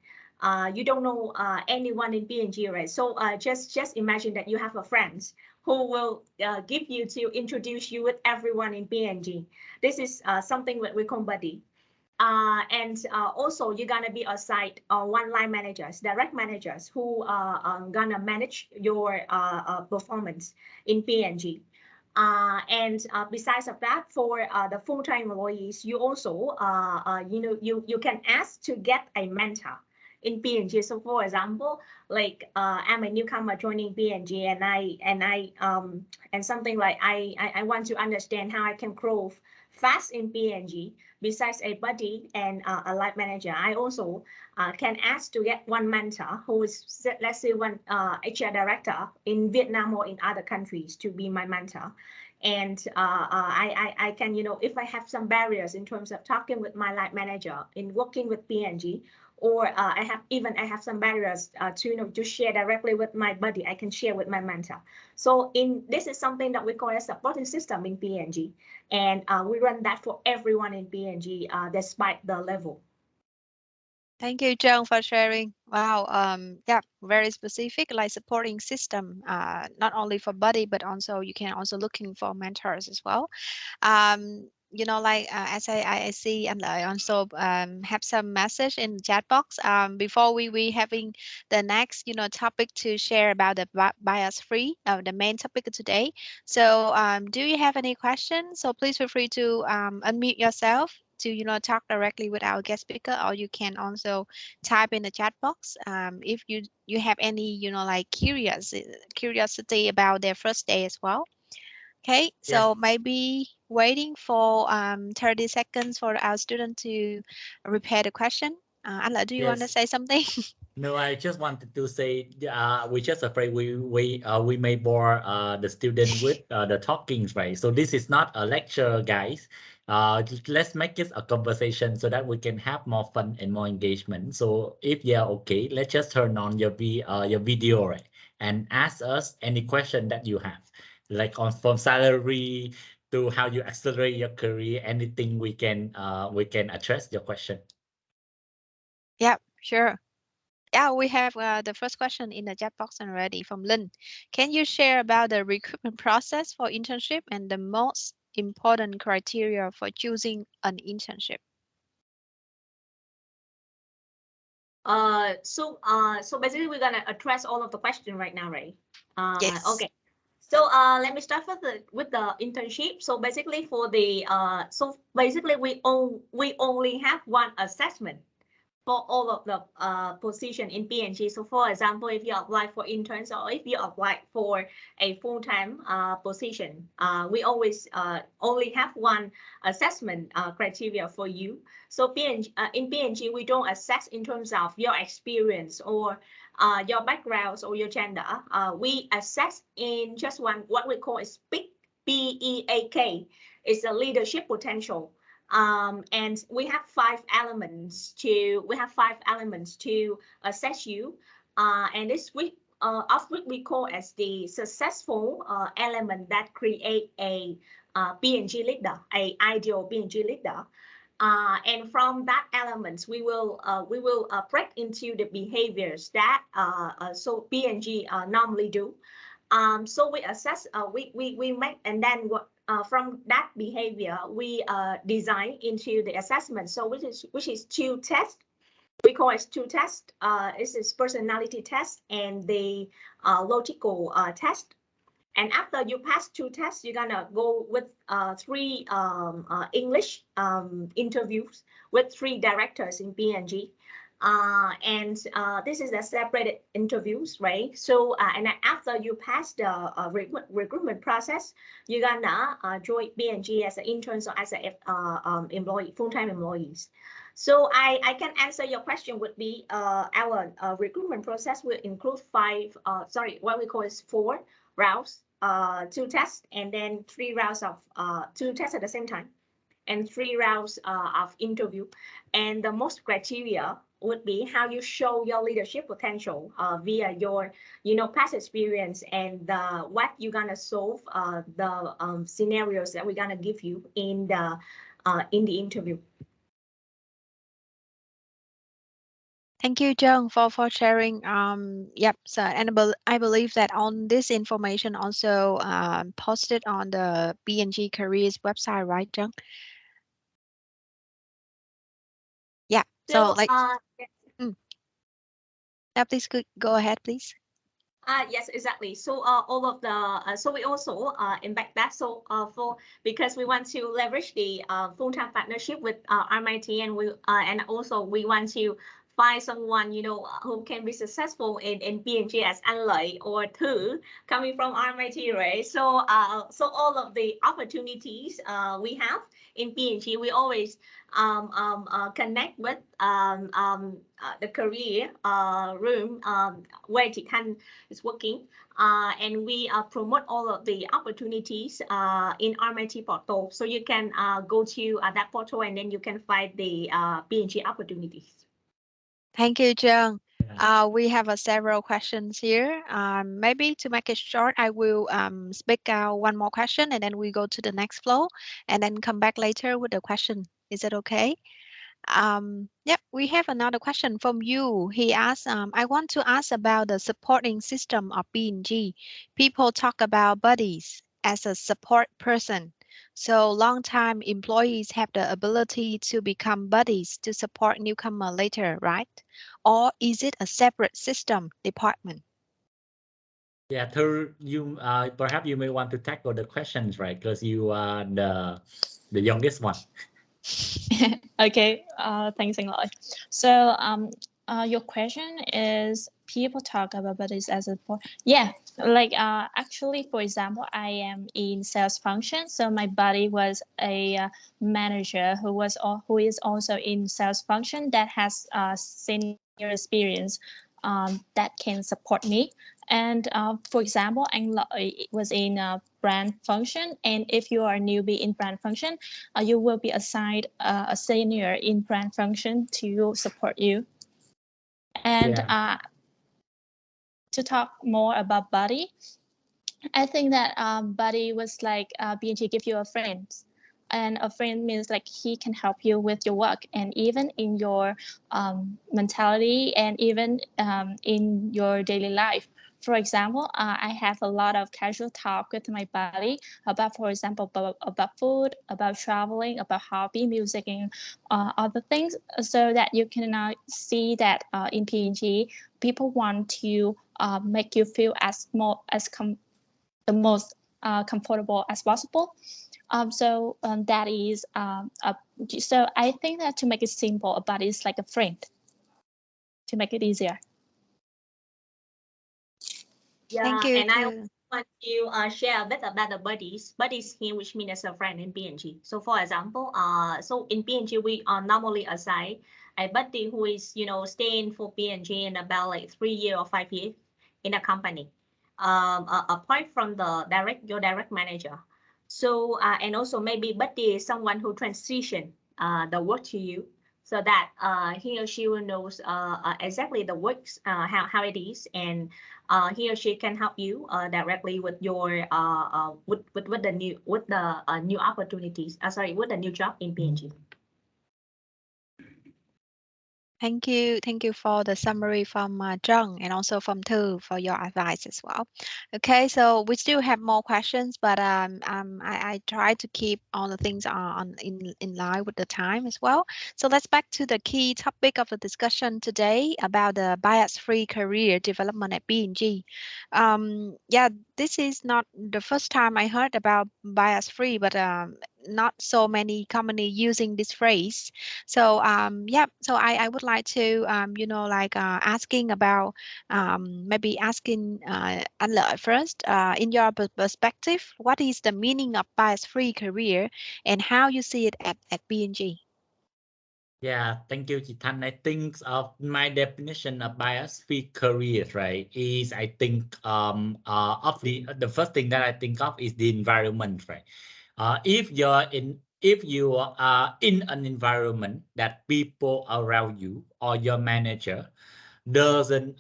You don't know anyone in P&G, right? So just imagine that you have a friend who will give you to introduce you with everyone in P&G. This is something that we call buddy. And also you're gonna be assigned one line managers, direct managers, who are gonna manage your performance in P&G. And besides of that, for the full-time employees, you also you can ask to get a mentor in P&G. So for example, like I'm a newcomer joining P&G, and something like I want to understand how I can grow fast in PNG. Besides a buddy and a line manager, I also can ask to get one mentor who is, let's say, one HR director in Vietnam or in other countries to be my mentor. And I can, if I have some barriers in terms of talking with my line manager in working with PNG, or I have some barriers to share directly with my buddy, I can share with my mentor. So this is something that we call a supporting system in PNG, and we run that for everyone in PNG, despite the level. Thank you, John, for sharing. Wow, yeah, very specific, like supporting system, not only for buddy, but also you can also looking for mentors as well. Like as I see, and I also have some message in the chat box. Before we having the next topic to share about the bias free, the main topic of today. So do you have any questions? So please feel free to unmute yourself to talk directly with our guest speaker, or you can also type in the chat box if you have any like curiosity about their first day as well. Okay, so Yes. maybe waiting for 30 seconds for our student to prepare the question. Anla, do you want to Yes. say something? No, I just wanted to say, we're just afraid we may bore the student with the talkings, right? So this is not a lecture, guys. Let's make it a conversation so that we can have more fun and more engagement. So if you're okay, let's just turn on your video, right, and ask us any question that you have, like from salary to how you accelerate your career. Anything we can address your question. Yeah, sure. Yeah, we have the first question in the chat box already from Lynn. Can you share about the recruitment process for internship and the most important criteria for choosing an internship? So basically we're gonna address all of the questions right now, right? Yes. Okay. So let me start with the internship. So basically we only have one assessment for all of the position in PNG. So for example, if you apply for interns or if you apply for a full-time position, we always only have one assessment criteria for you. So in PNG, we don't assess in terms of your experience or your backgrounds or your gender. We assess in just what we call is PEAK, PEAK. It's a leadership potential. And we have five elements to assess you, and this week of which we call as the successful element that create a PNG leader, a ideal PNG leader. And from that elements, we will break into the behaviors that so PNG normally do. So we assess, we make, and then from that behavior, we design into the assessment. So which is two tests. We call it two tests. This is personality test and the logical test. And after you pass two tests, you're gonna go with three English interviews with three directors in PNG. And this is the separated interviews, right? So and then after you pass the recruitment process, you're gonna join PNG as an intern or as a employee, full-time employees. So I can answer your question would be our recruitment process will include what we call is 4 rounds, 2 tests, and then 3 rounds of 2 tests at the same time, and 3 rounds of interview. And the most criteria would be how you show your leadership potential via your past experience and what you're gonna solve, the scenarios that we're gonna give you in the interview. Thank you, John, for sharing. Yep. So, and I believe that on this information also posted on the PNG Careers website, right, John? Yeah. So like, yeah, please go ahead, please. Yes, exactly. So all of the so we also embed that. So because we want to leverage the full-time partnership with RMIT, and also we want to find someone, you know, who can be successful in P&G as Anh Lợi or Thư coming from RMIT, right? So so all of the opportunities we have in P&G, we always connect with the career room where Chị Thanh is working, and we promote all of the opportunities in RMIT portal. So you can go to that portal and then you can find the P&G opportunities. Thank you, Trương. Yeah. We have several questions here. Maybe to make it short, I will speak one more question and then we go to the next flow and then come back later with the question. Is it okay? Yep, we have another question from you. He asks, I want to ask about the supporting system of P&G. People talk about buddies as a support person. So long-time employees have the ability to become buddies to support newcomer later, right? Or is it a separate system department? Yeah, Thư, you perhaps you may want to tackle the questions, right? Because you are the youngest one. Okay, thanks a lot. So your question is people talk about buddies as a yeah, like actually, for example, I am in sales function, so my buddy was a manager who is also in sales function that has senior experience that can support me. And for example, Anh Lợi was in brand function, and if you are a newbie in brand function, you will be assigned a senior in brand function to support you. And to talk more about buddy, I think that buddy was like P&G give you a friend. And a friend means like he can help you with your work and even in your mentality and even in your daily life. For example, I have a lot of casual talk with my buddy about, for example, about food, about traveling, about hobby, music, and other things, so that you can see that in P&G, people want to make you feel as the most comfortable as possible. So that is so I think that to make it simple, a buddy is like a friend to make it easier. Yeah, Thank you. and I want to share a bit about the buddies. Buddies here, which means as a friend in P&G. So for example, so in P&G, we are normally assign a buddy who is, you know, staying for P&G in about like 3 years or 5 years in a company. Apart from your direct manager. So and also maybe buddy is someone who transition the work to you, so that he or she will knows exactly the works how it is, and he or she can help you directly with your with the new opportunities. With the new job in P&G. Thank you. Thank you for the summary from Zheng and also from Thư for your advice as well. Okay, so we still have more questions, but I try to keep all the things in line with the time as well. So let's back to the key topic of the discussion today about the bias-free career development at P&G. Yeah, this is not the first time I heard about bias-free, but not so many companies using this phrase. So yeah, so I would like to asking about maybe asking Anh Lợi first. In your perspective, what is the meaning of bias-free career and how you see it at P&G? Yeah, thank you, Chị Thanh. I think of my definition of bias-free career, right, is I think of the first thing that I think of is the environment, right? If you are in an environment that people around you or your manager doesn't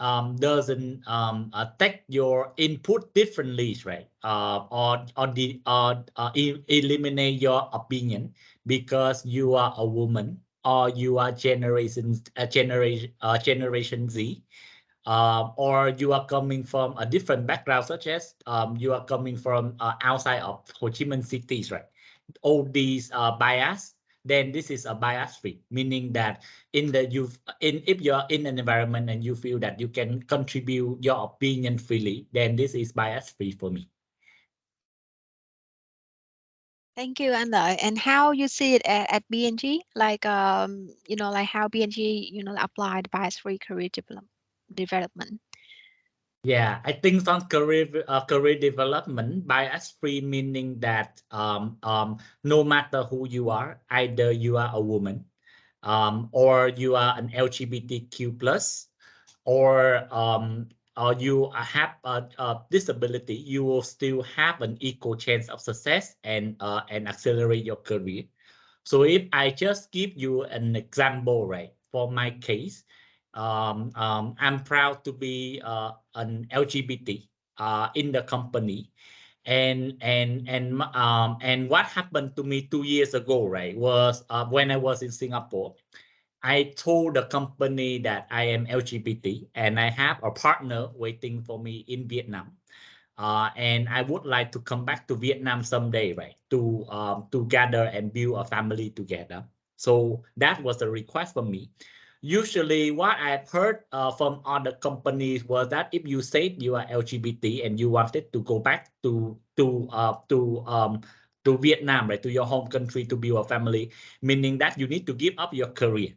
take your input differently, right? Or eliminate your opinion because you are a woman or you are generation Z, or you are coming from a different background, such as you are coming from outside of Ho Chi Minh cities, right? All these bias, then this is a bias free, meaning that if you're in an environment and you feel that you can contribute your opinion freely, then this is bias free for me. Thank you, Anna. And how you see it at BNG, like like how BNG, applied bias-free career development. Yeah, I think on career development, bias free meaning that no matter who you are, either you are a woman, or you are an LGBTQ plus, or you have a disability, you will still have an equal chance of success and accelerate your career. So if I just give you an example, right, for my case, I'm proud to be an LGBT in the company, and what happened to me 2 years ago, right, was when I was in Singapore. I told the company that I am LGBT and I have a partner waiting for me in Vietnam. And I would like to come back to Vietnam someday, right? To gather and build a family together. So that was a request for me. Usually, what I've heard from other companies was that if you said you are LGBT and you wanted to go back to Vietnam, right, to your home country to build a family, meaning that you need to give up your career.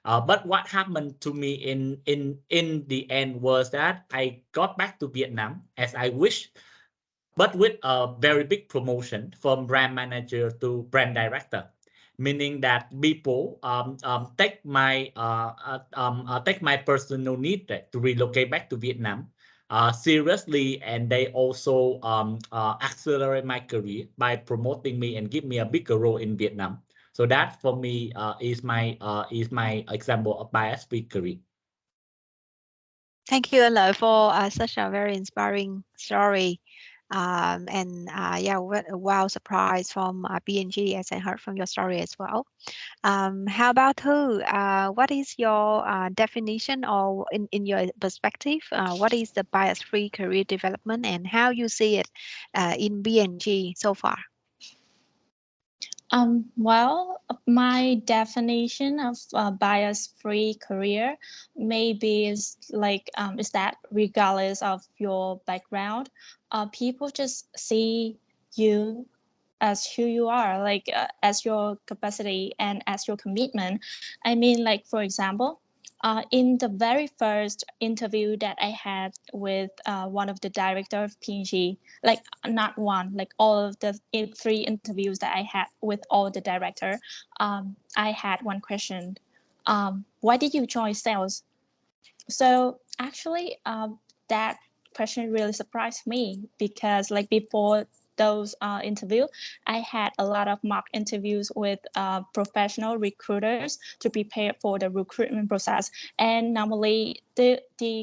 But what happened to me in the end was that I got back to Vietnam as I wish, but with a very big promotion from brand manager to brand director, meaning that people take my personal need to relocate back to Vietnam seriously, and they also accelerate my career by promoting me and give me a bigger role in Vietnam. So that for me is my example of bias-free career. Thank you, Ella, for such a very inspiring story. And yeah, what a wow surprise from BNG, as I heard from your story as well. How about Thu? What is your definition, or in your perspective, what is the bias-free career development and how you see it in BNG so far? Well, my definition of bias-free career maybe is that regardless of your background, people just see you as who you are, as your capacity and as your commitment. I mean, like for example, in the very first interview that I had with one of the director of PNG, like not one, like all of the three interviews that I had with all the director, I had one question: why did you join sales? So actually, that question really surprised me because like before those interview, I had a lot of mock interviews with professional recruiters to prepare for the recruitment process. And normally the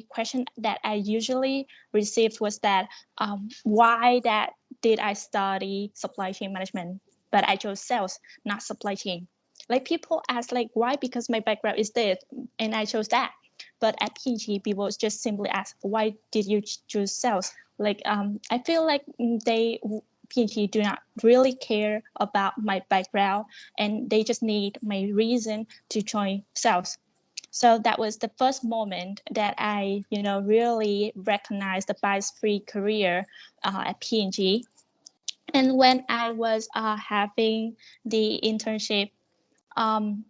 question that I usually received was that why that did I study supply chain management, but I chose sales, not supply chain. Like people ask like why, because my background is this and I chose that. But at PG, people just simply ask, why did you choose sales? Like, I feel like PG do not really care about my background, and they just need my reason to join sales. So that was the first moment that I, really recognized the bias-free career at P&G. And when I was having the internship,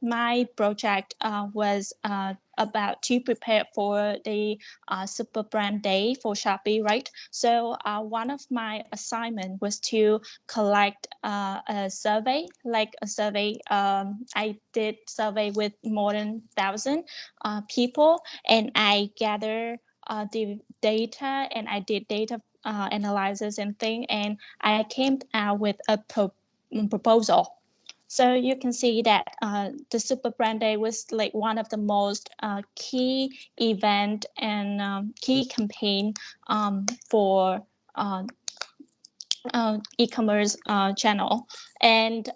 my project was about to prepare for the super brand day for Shopee, right? So one of my assignment was to collect a survey, I did survey with more than 1,000 people, and I gather the data, and I did data analysis and thing, and I came out with a proposal. So you can see that the Super Brand Day was like one of the most key event and key campaign for e-commerce channel. And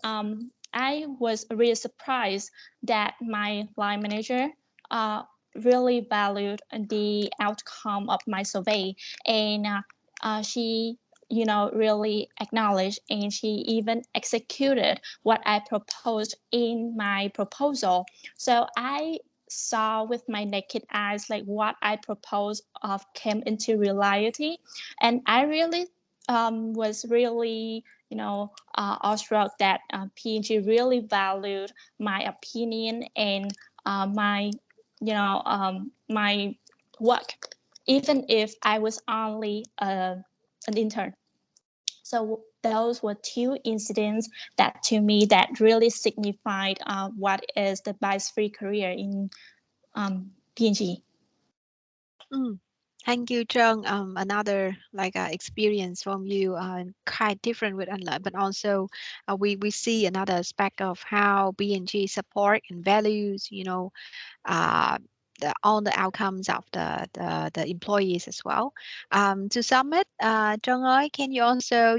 I was really surprised that my line manager really valued the outcome of my survey, and she really acknowledged, and she even executed what I proposed in my proposal. So I saw with my naked eyes like what I proposed came into reality, and I really was really awestruck that P&G really valued my opinion and my my work, even if I was only an intern. So those were two incidents that to me that really signified what is the bias-free career in P&G. Thank you, Chung. Another experience from you, quite different with Anh, but also we see another aspect of how B&G support and values, uh, all the outcomes of the employees as well. To sum it, Trân ơi, can you also,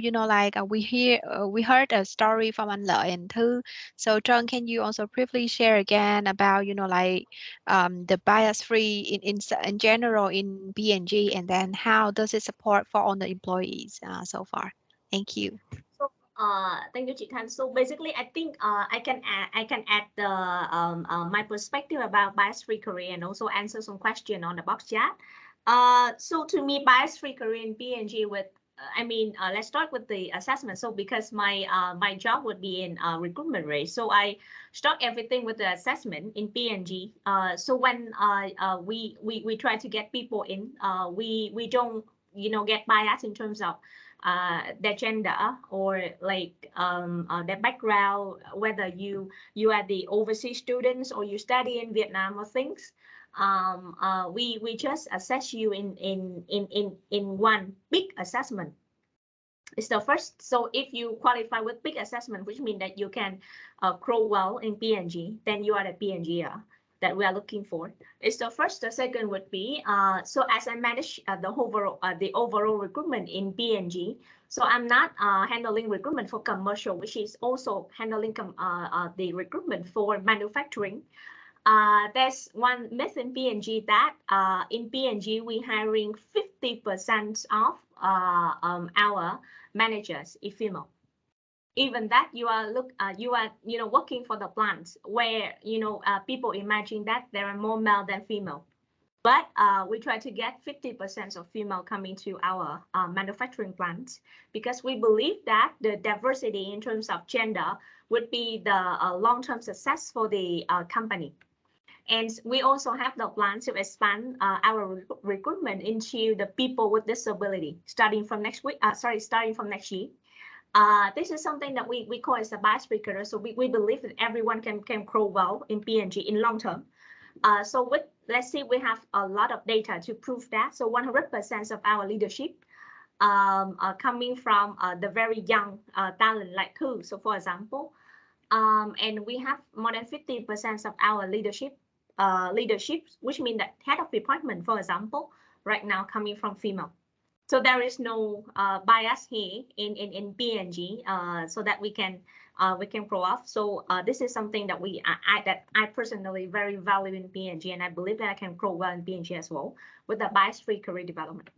we heard a story from Anh Lợi and Thư. So Trân, can you also briefly share again about, the bias free in general in B&G, and then how does it support for all the employees so far? Thank you. Thank you, Chị Thanh. So basically, I think I can add the my perspective about bias-free career and also answer some question on the box chat. So to me, bias-free career in P&G with let's start with the assessment. So because my job would be in recruitment rate, so I start everything with the assessment in P&G. So when we try to get people in, we don't get bias in terms of their gender or their background, whether you are the overseas students or you study in Vietnam or things. We just assess you in one big assessment. It's the first. So if you qualify with big assessment, which means that you can grow well in P&G, then you are the P&Ger that we are looking for. It's the first. The second would be so as I manage the overall recruitment in P&G, so I'm not handling recruitment for commercial, which is also handling the recruitment for manufacturing. There's one myth in P&G that in P&G we hiring 50% of our managers is female. Even that you are working for the plants where people imagine that there are more male than female, but we try to get 50% of female coming to our manufacturing plants because we believe that the diversity in terms of gender would be the long-term success for the company. And we also have the plan to expand our recruitment into the people with disability starting from next year. This is something that we call as a bias-free career. So we believe that everyone can grow well in P&G in long term. So let's see, we have a lot of data to prove that. So 100% of our leadership are coming from the very young talent like Thư. So for example, and we have more than 50% of our leadership, which means that head of department, for example, right now coming from female. So there is no bias here in P&G, so that we can grow up. So this is something that I personally very value in P&G, and I believe that I can grow well in P&G as well with the bias-free career development.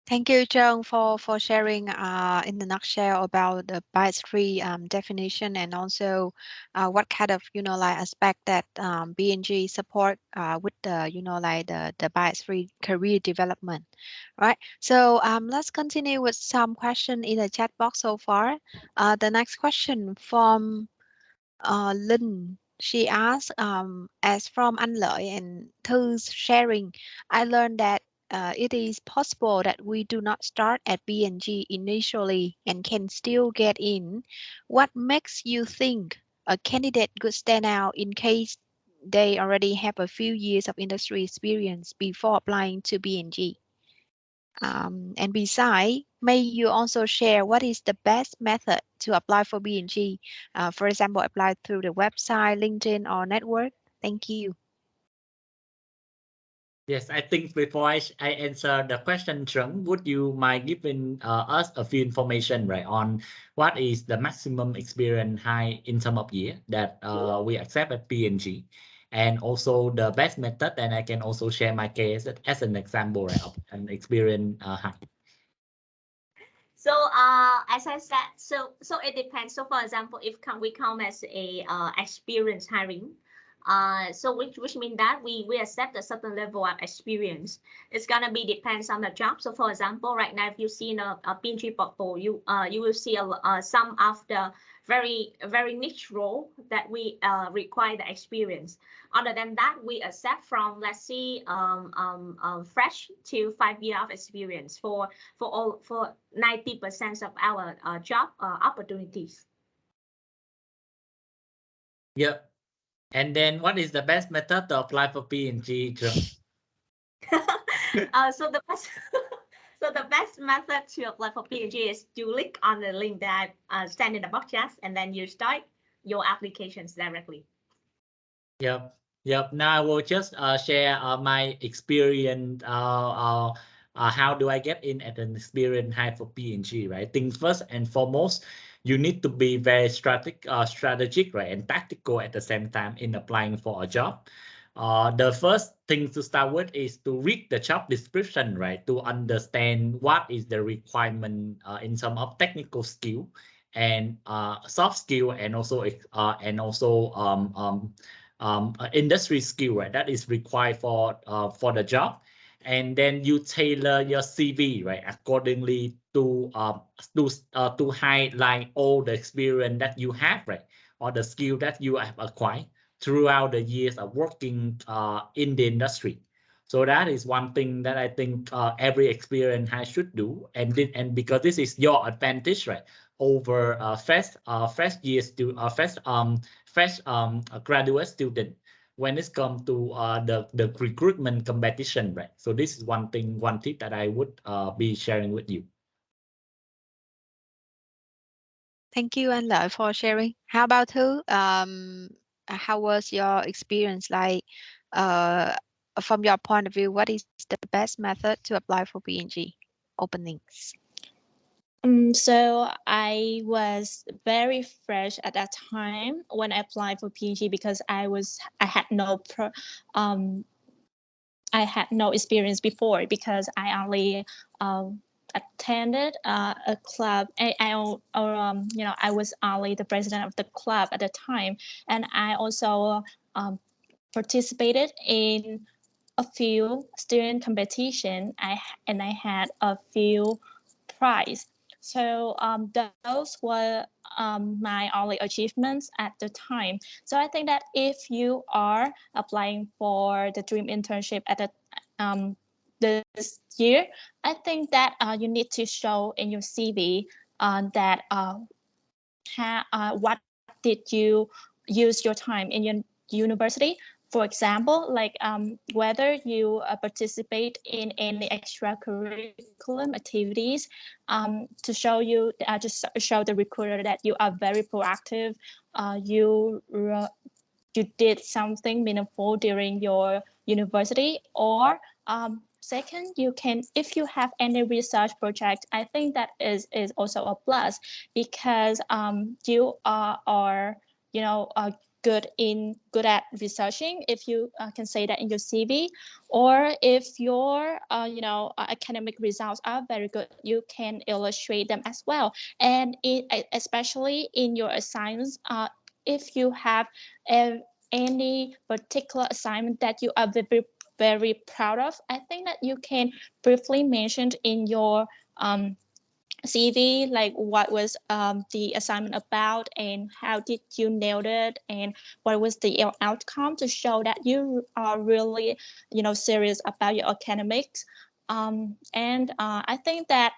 Thank you, Chung, for sharing in the nutshell about the bias-free definition, and also what kind of aspect that B&G support with the bias-free career development. Right. So let's continue with some question in the chat box so far. The next question from Linh. She asked, as from Anh Lợi and Thư sharing, I learned that it is possible that we do not start at B&G initially and can still get in. What makes you think a candidate could stand out in case they already have a few years of industry experience before applying to B&G? And besides, may you also share what is the best method to apply for B&G? For example, apply through the website, LinkedIn, or network. Thank you. Yes, I think before I answer the question, Trân, would you mind giving us a few information, right, on what is the maximum experience high in terms of year that we accept at P&G, and also the best method, and I can also share my case as an example, right, of an experience high. So as I said, so it depends. So for example, if we come as a experienced hiring, So which means that we accept a certain level of experience. It's gonna be depends on the job. So for example, right now, if you see in a P&G portfolio, you will see some of the very niche role that we require the experience. Other than that, we accept from, let's see, fresh to 5 years of experience for 90% of our job opportunities. Yep. And then what is the best method to apply for P&G? So the best so the best method to apply for P&G is to click on the link that I send in the box chat, and then you start your applications directly. Yep. Now I will just share my experience. How do I get in at an experience high for P&G, right? Things first and foremost, you need to be very strategic, right, and tactical at the same time in applying for a job. The first thing to start with is to read the job description, right, to understand what is the requirement in terms of technical skill and soft skill, and also industry skill, right, that is required for the job. And then you tailor your CV, right, accordingly to highlight all the experience that you have, right, or the skill that you have acquired throughout the years of working in the industry. So that is one thing that I think every experienced hire should do, and because this is your advantage, right, over graduate student when it's come to the recruitment competition, right? So this is one tip that I would be sharing with you. Thank you, Anh Lợi, for sharing. How about Thu? How was your experience like? From your point of view, what is the best method to apply for P&G openings? So I was very fresh at that time when I applied for P&G because I had no experience before, because I only attended a club. I was only the president of the club at the time, and I also participated in a few student competition. I had a few prize. So those were my only achievements at the time. So I think that if you are applying for the dream internship at this year, I think that you need to show in your CV that what did you use your time in your university. For example, like whether you participate in any extracurriculum activities, to show the recruiter that you are very proactive. You did something meaningful during your university. Or second, you can, if you have any research project, I think that is also a plus, because you are good at researching, if you can say that in your CV. Or if your academic results are very good, you can illustrate them as well. And especially in your assignments, if you have any particular assignment that you are very, very proud of, I think that you can briefly mention in your CV, like what was the assignment about, and how did you nail it, and what was the outcome, to show that you are really serious about your academics. And I think that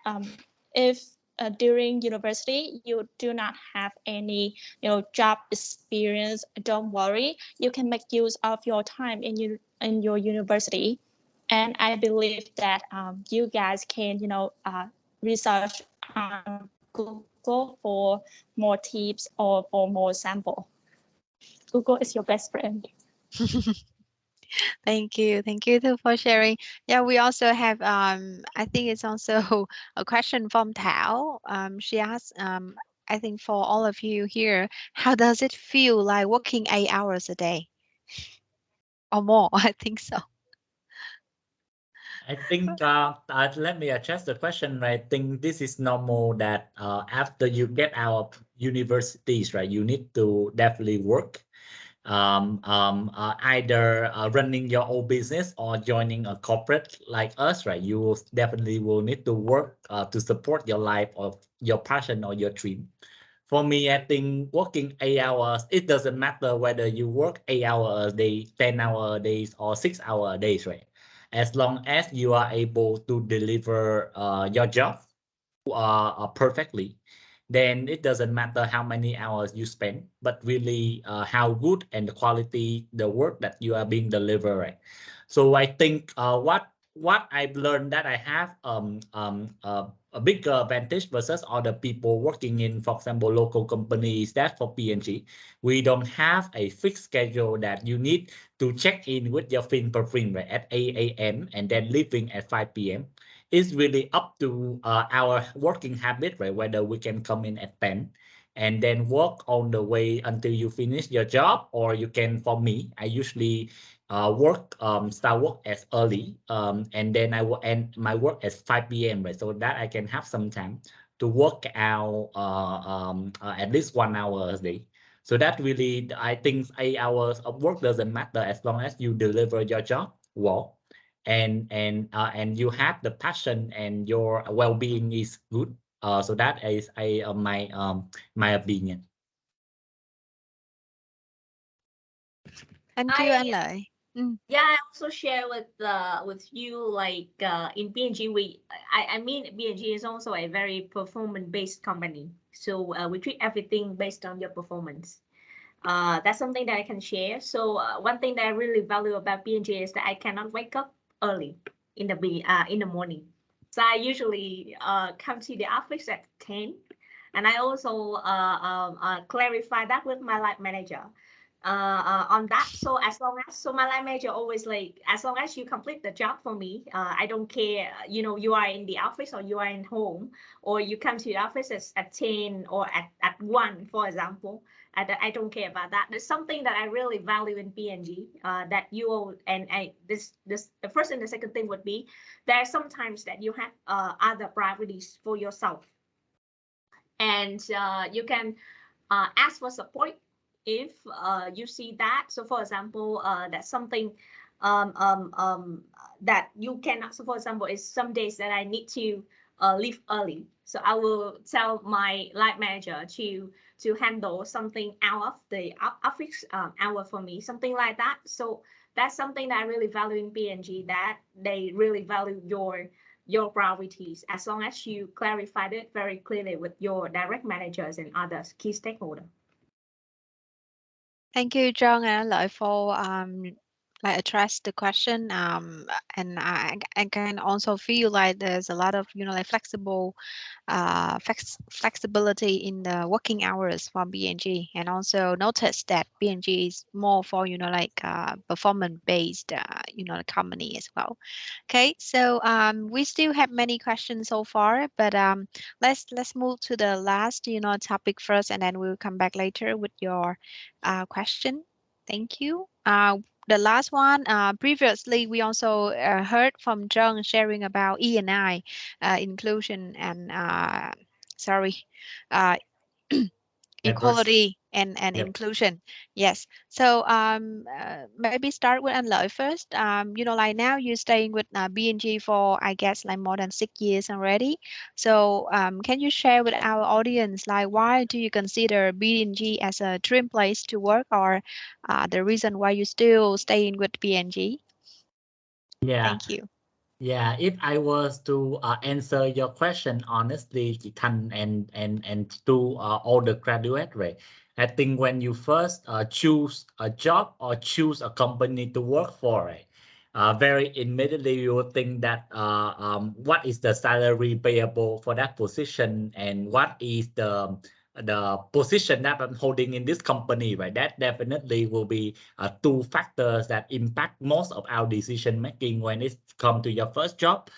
if during university you do not have any job experience, don't worry, you can make use of your time in your university. And I believe that you guys can research on Google for more tips or for more sample. Google is your best friend. Thank you Thu, for sharing. Yeah, we also have I think it's also a question from Thảo. She asks, I think for all of you here, how does it feel like working 8 hours a day or more? I think so. I think let me address the question, right? I think this is normal that after you get out of universities, right, you need to definitely work. either running your own business or joining a corporate like us, right? You will definitely will need to work to support your life or your passion or your dream. For me, I think working 8 hours, it doesn't matter whether you work 8 hours a day, 10 hour days, or 6 hour days, right? As long as you are able to deliver your job perfectly, then it doesn't matter how many hours you spend, but really how good and the quality the work that you are being delivered, right? So I think what I've learned that I have a bigger advantage versus other people working in, for example, local companies, that for P&G, we don't have a fixed schedule that you need to check in with your fingerprint, right, at 8 a.m. and then leaving at 5 p.m. It's really up to our working habit, right? Whether we can come in at 10 and then work on the way until you finish your job, or you can, for me, I usually start work as early, and then I will end my work at 5 p.m., right? So that I can have some time to work out at least 1 hour a day. So that really, I think 8 hours of work doesn't matter as long as you deliver your job well, and you have the passion and your well-being is good. So that is my opinion. Thank you, anh Lợi. Yeah, I also share with you, like in P&G, I mean P&G is also a very performance-based company. So we treat everything based on your performance. That's something that I can share. So one thing that I really value about P&G is that I cannot wake up early in the morning. So I usually come to the office at 10, and I also clarify that with my line manager on that. So as long as, so my line manager always like, as long as you complete the job for me, I don't care, you know, you are in the office or you are in home, or you come to the office at 10 or at 1, for example. I don't care about that. There's something that I really value in P&G, that you all, and this the first and the second thing would be, there are sometimes that you have other priorities for yourself, and you can ask for support if you see that. So for example, that's something that you cannot. So for example, is some days that I need to leave early, so I will tell my line manager to handle something out of the office hour for me, something like that. So that's something that I really value in P&G, that they really value your priorities, as long as you clarified it very clearly with your direct managers and other key stakeholders. Thank you, John and Lợi, for like address the question. And I can also feel like there's a lot of, you know, like flexibility in the working hours for B&G, and also notice that B&G is more for, you know, like performance based, you know, company as well. Okay, so we still have many questions so far, but let's move to the last, you know, topic first, and then we'll come back later with your question. Thank you. The last one, previously we also heard from John sharing about E&I, inclusion and sorry, equality and Yep. inclusion. Yes. So maybe start with anh Lợi first. You know, like now you're staying with B&G for, I guess, like more than 6 years already. So can you share with our audience, like, why do you consider B&G as a dream place to work, or the reason why you still staying with B&G? Yeah. Thank you. Yeah, if I was to answer your question honestly, Tan, and to all the graduate, right? I think when you first choose a job or choose a company to work for, right? Very immediately you will think that what is the salary payable for that position, and what is the position that I'm holding in this company, right? That definitely will be two factors that impact most of our decision making when it comes to your first job.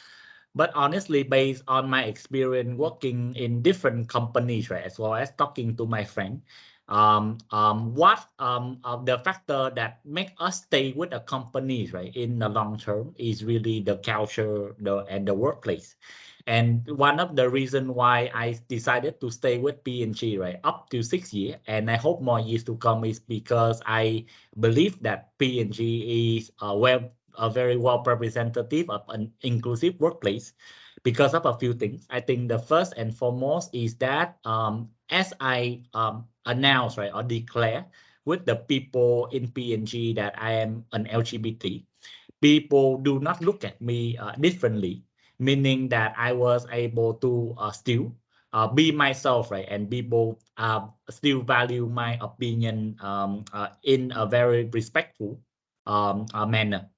But honestly, based on my experience working in different companies, right, as well as talking to my friend, the factor that make us stay with a company, right, in the long term is really the culture, and the workplace. And one of the reason why I decided to stay with P&G, right, up to 6 years, and I hope more years to come, is because I believe that P&G is a very well representative of an inclusive workplace because of a few things. I think the first and foremost is that as I announce, right, or declare with the people in P&G that I am an LGBT, people do not look at me differently, meaning that I was able to still be myself, right? And people still value my opinion in a very respectful manner.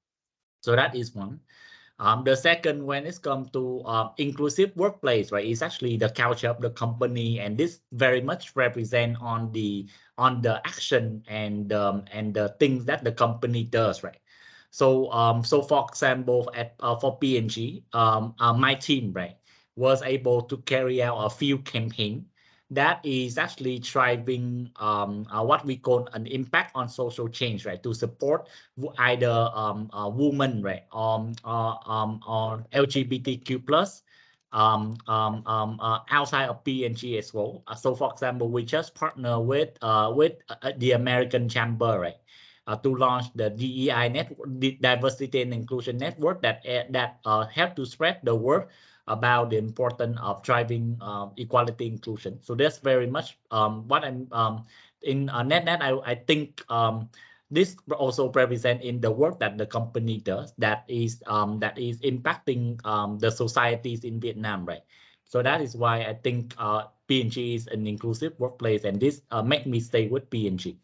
So that is one. The second, when it's come to inclusive workplace, right, is actually the culture of the company, and this very much represent on the action and the things that the company does, right. So so for example, at for P&G, my team, right, was able to carry out a few campaign that is actually driving what we call an impact on social change, right, to support either women, right, or LGBTQ plus outside of P&G as well. So for example, we just partner with the American Chamber, right, to launch the DEI network, the Diversity and Inclusion Network, that help to spread the word about the importance of driving equality inclusion. So that's very much what I'm in net. I think this also represent in the work that the company does that is impacting the societies in Vietnam, right? So that is why I think P&G is an inclusive workplace, and this make me stay with P&G.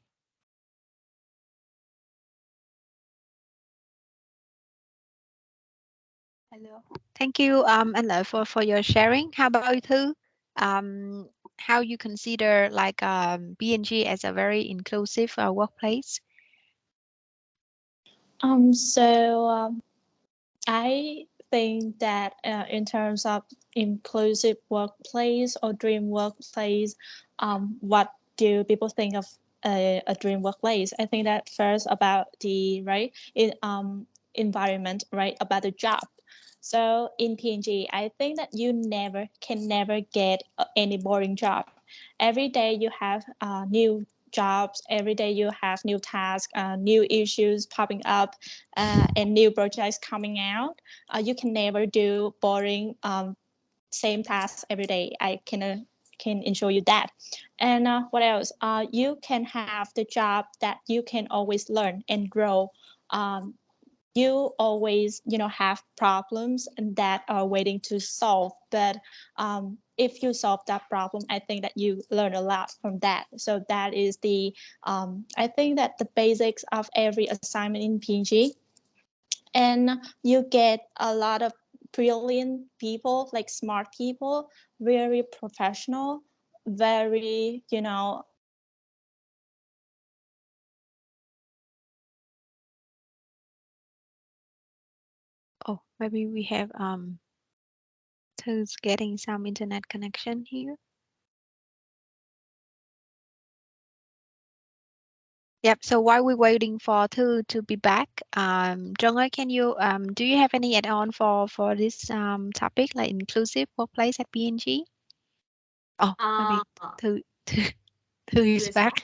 Hello. Thank you, Anh Lợi, for your sharing. How about you, Thư? How you consider like P&G as a very inclusive workplace? I think that in terms of inclusive workplace or dream workplace, what do people think of a dream workplace? I think that first about the environment, right, about the job. So in P&G, I think that you can never get any boring job. Every day you have new jobs. Every day you have new tasks, new issues popping up, and new projects coming out. You can never do boring same tasks every day. I can ensure you that. And what else? You can have the job that you can always learn and grow. You always have problems that are waiting to solve, but if you solve that problem, I think that you learn a lot from that. So that is the I think that the basics of every assignment in P&G. And you get a lot of brilliant people, like smart people, very professional, very Oh, maybe we have Thư getting some internet connection here. Yep. So while we're waiting for Thư to be back, Trung, can you do you have any add-on for this topic, like inclusive workplace at P&G? Oh, maybe Thư is back.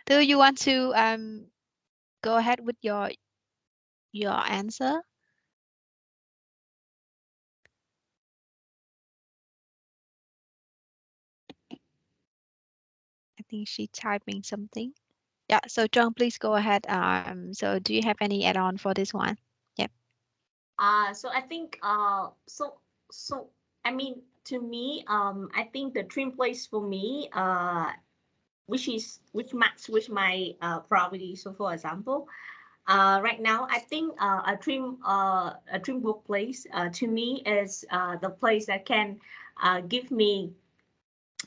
Thư, you want to go ahead with your answer? I think she's typing something. Yeah, so John, please go ahead. So do you have any add-on for this one? Yep. So I think so I mean, to me, I think the dream place for me, which match with my priority. So for example, right now I think a dream workplace to me is the place that can give me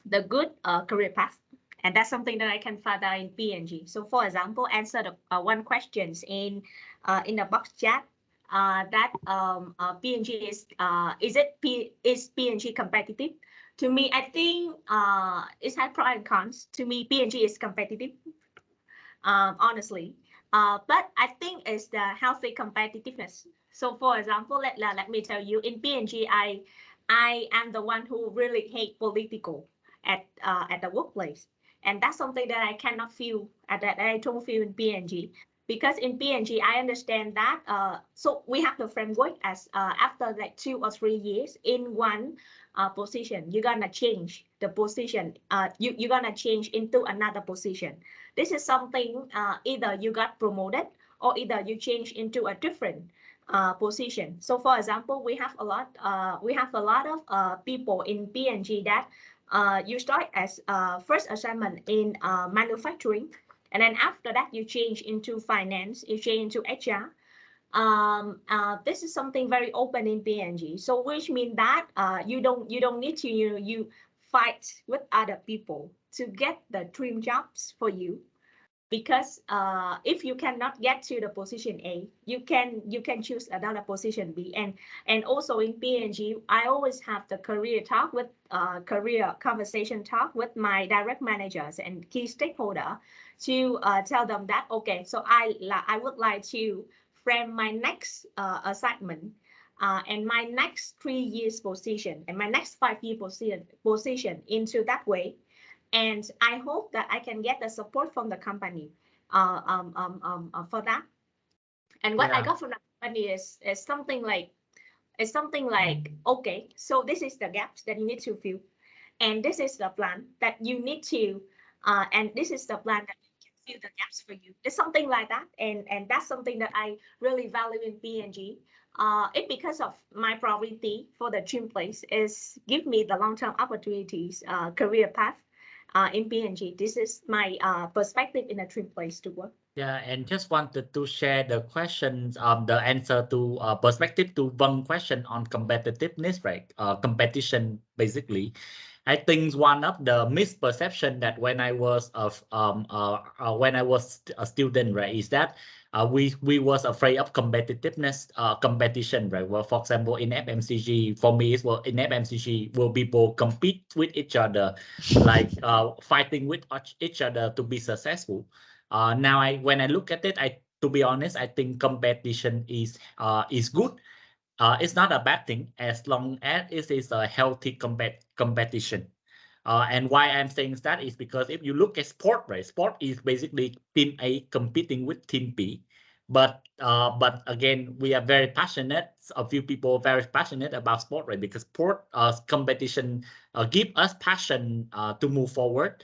the good career path, and that's something that I can find out in P&G. So for example, answer the one questions in the box chat that P&G is P&G competitive? To me, I think it's had pros and cons. To me, P&G is competitive, honestly, but I think it's the healthy competitiveness. So for example, let me tell you, in P&G, I am the one who really hate political at the workplace, and that's something that I cannot feel that I don't feel in PNG. Because in PNG, I understand that so we have the framework as after like 2 or 3 years in one position, you're gonna change the position. You're gonna change into another position. This is something either you got promoted or either you change into a different position. So for example, we have a lot of people in PNG that you start as first assignment in manufacturing, and then after that you change into finance, you change into HR. This is something very open in PNG, so which means that you don't need to you fight with other people to get the dream jobs for you, because if you cannot get to the position A, you can choose another position B. And also in PNG, I always have the career talk with career conversation talk with my direct managers and key stakeholder to tell them that okay, so I would like to frame my next assignment and my next 3 years position and my next 5 year position into that way, and I hope that I can get the support from the company for that. And what I got from the company is something like okay, so this is the gaps that you need to fill, and this is the plan that you need to and this is the plan that can fill the gaps for you. It's something like that, and that's something that I really value in PNG. It because of my priority for the dream place is give me the long-term opportunities, career path in PNG. This is my perspective in a dream place to work. Yeah, and just wanted to share the questions, the answer to perspective to one question on competitiveness, right? Competition, basically. I think one of the misperception that when I was a student, right, is that we was afraid of competitiveness, competition, right? Well, for example, in FMCG, for me, in FMCG, will people compete with each other, like fighting with each other to be successful. Now, when I look at it, to be honest, I think competition is good. It's not a bad thing as long as it is a healthy competition. And why I'm saying that is because if you look at sport, right, sport is basically team A competing with team B. But again, we are very passionate. A few people are very passionate about sport, right? Because sport competition give us passion to move forward.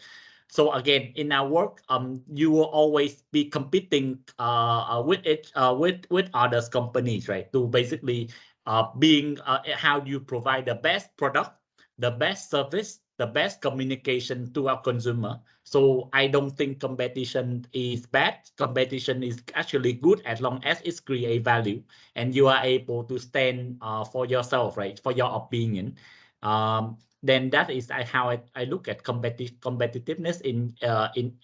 So again, in our work, you will always be competing with it with others companies, right? To basically being how you provide the best product, the best service, the best communication to our consumer. So I don't think competition is bad. Competition is actually good as long as it creates value and you are able to stand for yourself, right? For your opinion. Then that is how I look at competitiveness in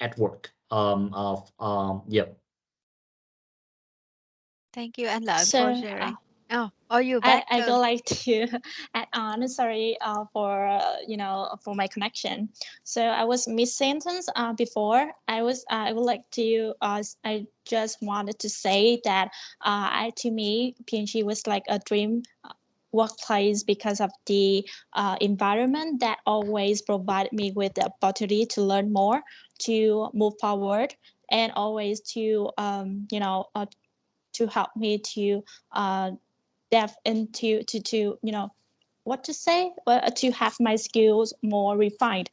at work. Yeah. Thank you, Anh Lợi, for So sharing. Are you back? I would like to add on. Sorry for for my connection. So I was mid sentence before. I would like to I just wanted to say that to me PNG was like a dream workplace because of the environment that always provided me with the opportunity to learn more, to move forward, and always to to help me to depth into to what to say, to have my skills more refined.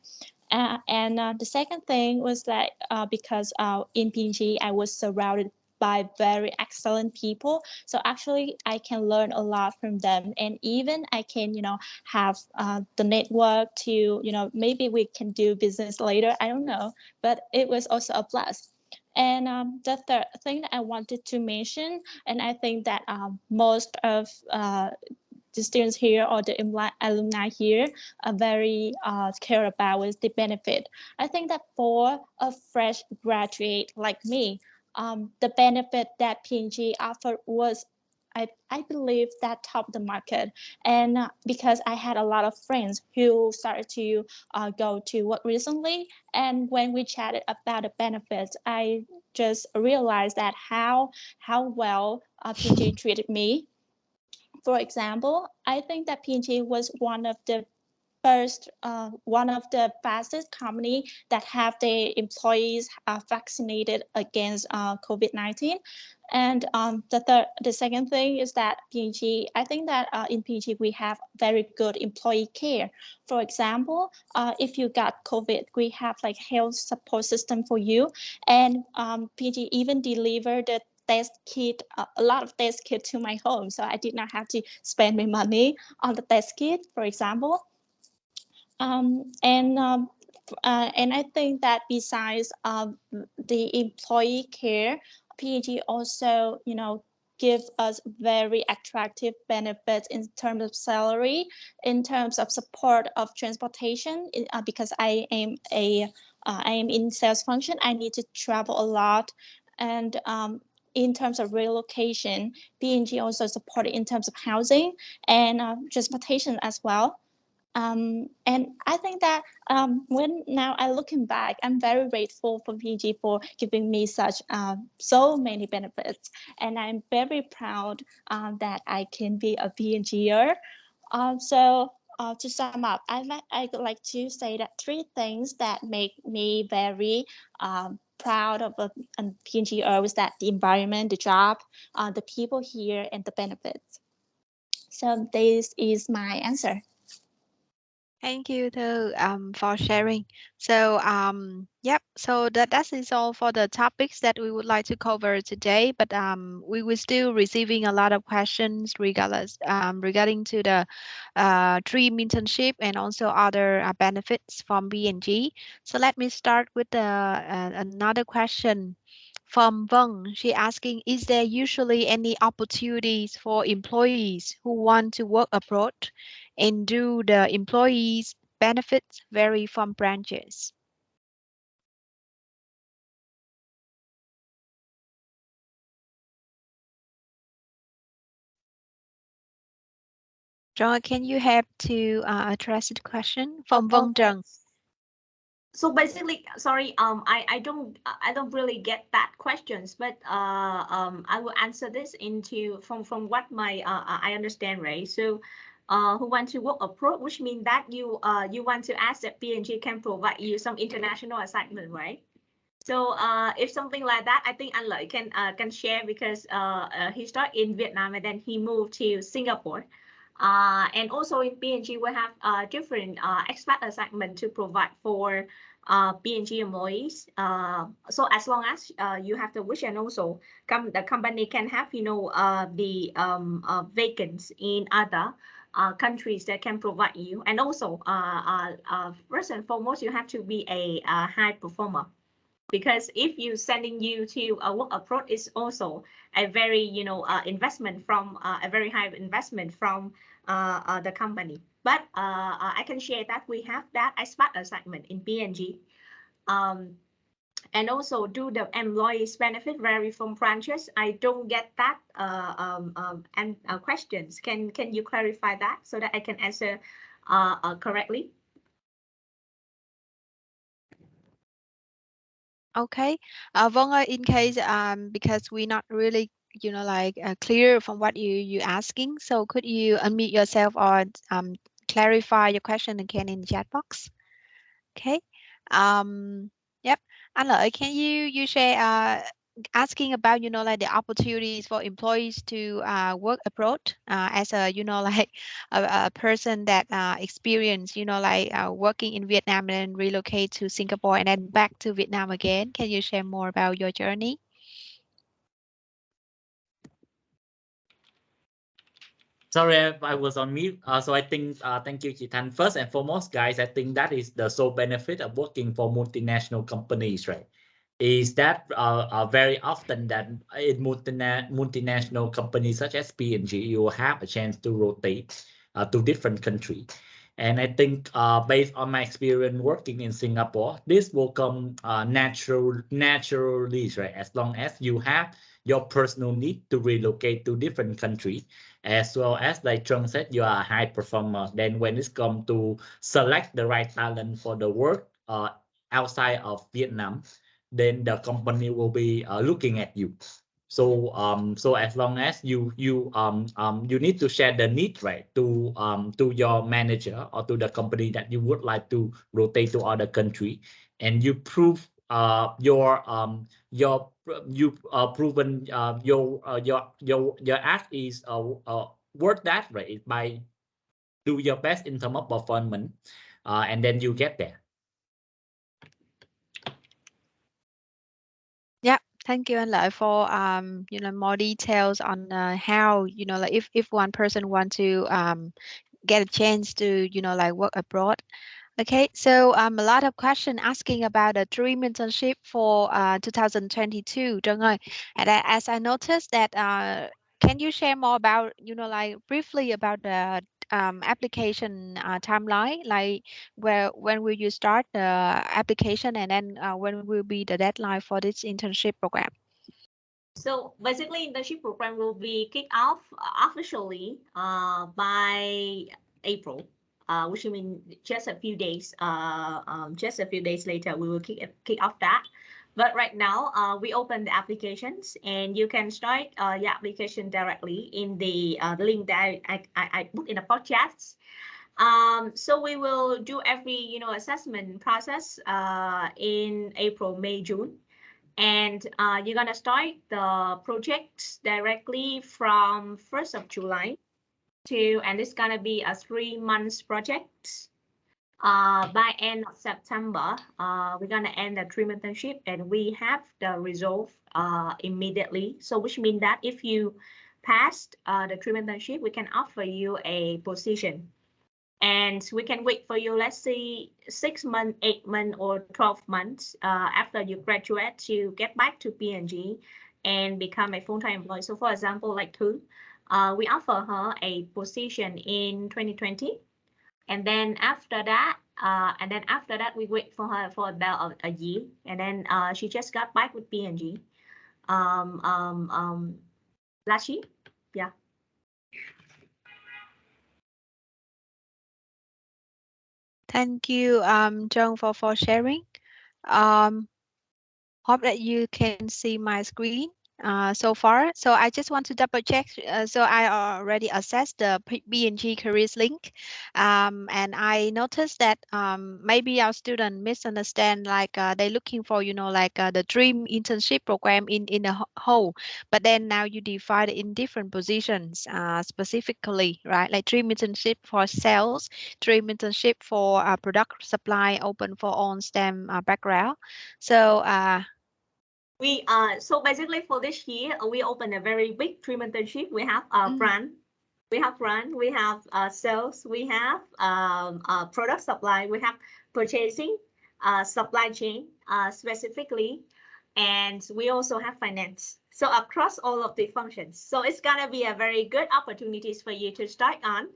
And the second thing was that because in PNG I was surrounded by very excellent people, so actually I can learn a lot from them, and even I can have the network to maybe we can do business later, I don't know, but it was also a plus. And the third thing that I wanted to mention, and I think that most of the students here or the alumni here are very care about is the benefit. I think that for a fresh graduate like me, the benefit that PNG offered was I believe that top the market, and because I had a lot of friends who started to go to work recently, and when we chatted about the benefits, I just realized that how well PNG treated me. For example, I think that P&G was one of the first, one of the fastest company that have their employees vaccinated against COVID-19. And the second thing is that P&G, I think that in P&G we have very good employee care. For example, if you got COVID, we have like health support system for you, and P&G even deliver the test kit, a lot of test kit to my home, so I did not have to spend my money on the test kit, for example. And I think that besides the employee care, P&G also, give us very attractive benefits in terms of salary, in terms of support of transportation. Because I am in sales function, I need to travel a lot, and in terms of relocation, P&G also support in terms of housing and transportation as well. And I think that when now I looking back, I'm very grateful for P&G for giving me such so many benefits, and I'm very proud that I can be a P&G-er. So to sum up, I'd like to say that 3 things that make me very proud of a P&G-er was that the environment, the job, the people here, and the benefits. So this is my answer. Thank you too, for sharing. So yep, so that is all for the topics that we would like to cover today. But we were still receiving a lot of questions regarding to the dream internship and also other benefits from P&G. So let me start with another question from Vâng. She asking, is there usually any opportunities for employees who want to work abroad? And do the employees' benefits vary from branches? John, can you help to address the question from Vâng Trần? So basically, sorry, I don't really get that questions, but I will answer this into from what my I understand, right? So who want to work abroad, which means that you want to ask that P&G can provide you some international assignment, right? So if something like that, I think Anh Lợi can share, because he started in Vietnam and then he moved to Singapore. And also in P&G, we have different expat assignment to provide for P&G employees. So as long as you have the wish, and also the company can have, the vacancies in other countries that can provide you. And also, first and foremost, you have to be a high performer. Because if you sending you to work abroad, is also a very investment from a very high investment from the company. But I can share that we have that expat assignment in P&G. And also, do the employees benefit vary from branches? I don't get that and questions. Can you clarify that so that I can answer correctly? Okay, Vâng ơi, in case because we're not really clear from what you asking, so could you unmute yourself or clarify your question again in the chat box? Okay. Yep. Anh Lợi, can you share asking about the opportunities for employees to work abroad as a a person that experience working in Vietnam and relocate to Singapore and then back to Vietnam again. Can you share more about your journey? Sorry, I was on mute. So I think, thank you, Chị Thanh. First and foremost, guys, I think that is the sole benefit of working for multinational companies, right? Is that very often that in multinational companies such as P&G, you have a chance to rotate to different countries. And I think based on my experience working in Singapore, this will come naturally, right? As long as you have your personal need to relocate to different countries, as well as like Trung said, you are a high performer. Then when it's come to select the right talent for the work outside of Vietnam, then the company will be looking at you. So so as long as you need to share the need, right, to your manager or to the company that you would like to rotate to other country, and you prove your proven your act is worth that, right, by do your best in terms of performance, and then you get there. Yeah, thank you, and like for more details on how like if one person want to get a chance to like work abroad. Okay, so a lot of question asking about a dream internship for 2022, Trân ơi. And as I noticed that, can you share more about, like briefly about the application timeline, like when will you start the application, and then when will be the deadline for this internship program? So basically, internship program will be kicked off officially by April, which means just a few days. Just a few days later, we will kick off that. But right now, we open the applications, and you can start your application directly in the link that I put in the podcast. So we will do every assessment process in April, May, June. And you're gonna start the project directly from 1st of July and it's gonna be a 3 months project. By end of September, we're gonna end the 3 internship, and we have the result immediately. So which means that if you passed the 3 internship, we can offer you a position. And we can wait for you, let's say 6 months, 8 months, or 12 months after you graduate to get back to P&G and become a full-time employee. So for example, like Thu, we offer her a position in 2020. And then after that, we wait for her for about a year. And then she just got back with P&G last year. Yeah. Thank you, Jung, for sharing. Hope that you can see my screen so far. So I just want to double check. So I already assessed the B&G careers link, and I noticed that maybe our student misunderstand, like they're looking for like the dream internship program in a whole, but then now you divide it in different positions specifically, right? Like dream internship for sales, dream internship for product supply, open for all STEM background. So so basically for this year, we open a very big dream internship. We have brand, we have sales, we have product supply, we have purchasing, supply chain specifically, and we also have finance. So across all of the functions. So it's gonna be a very good opportunities for you to start on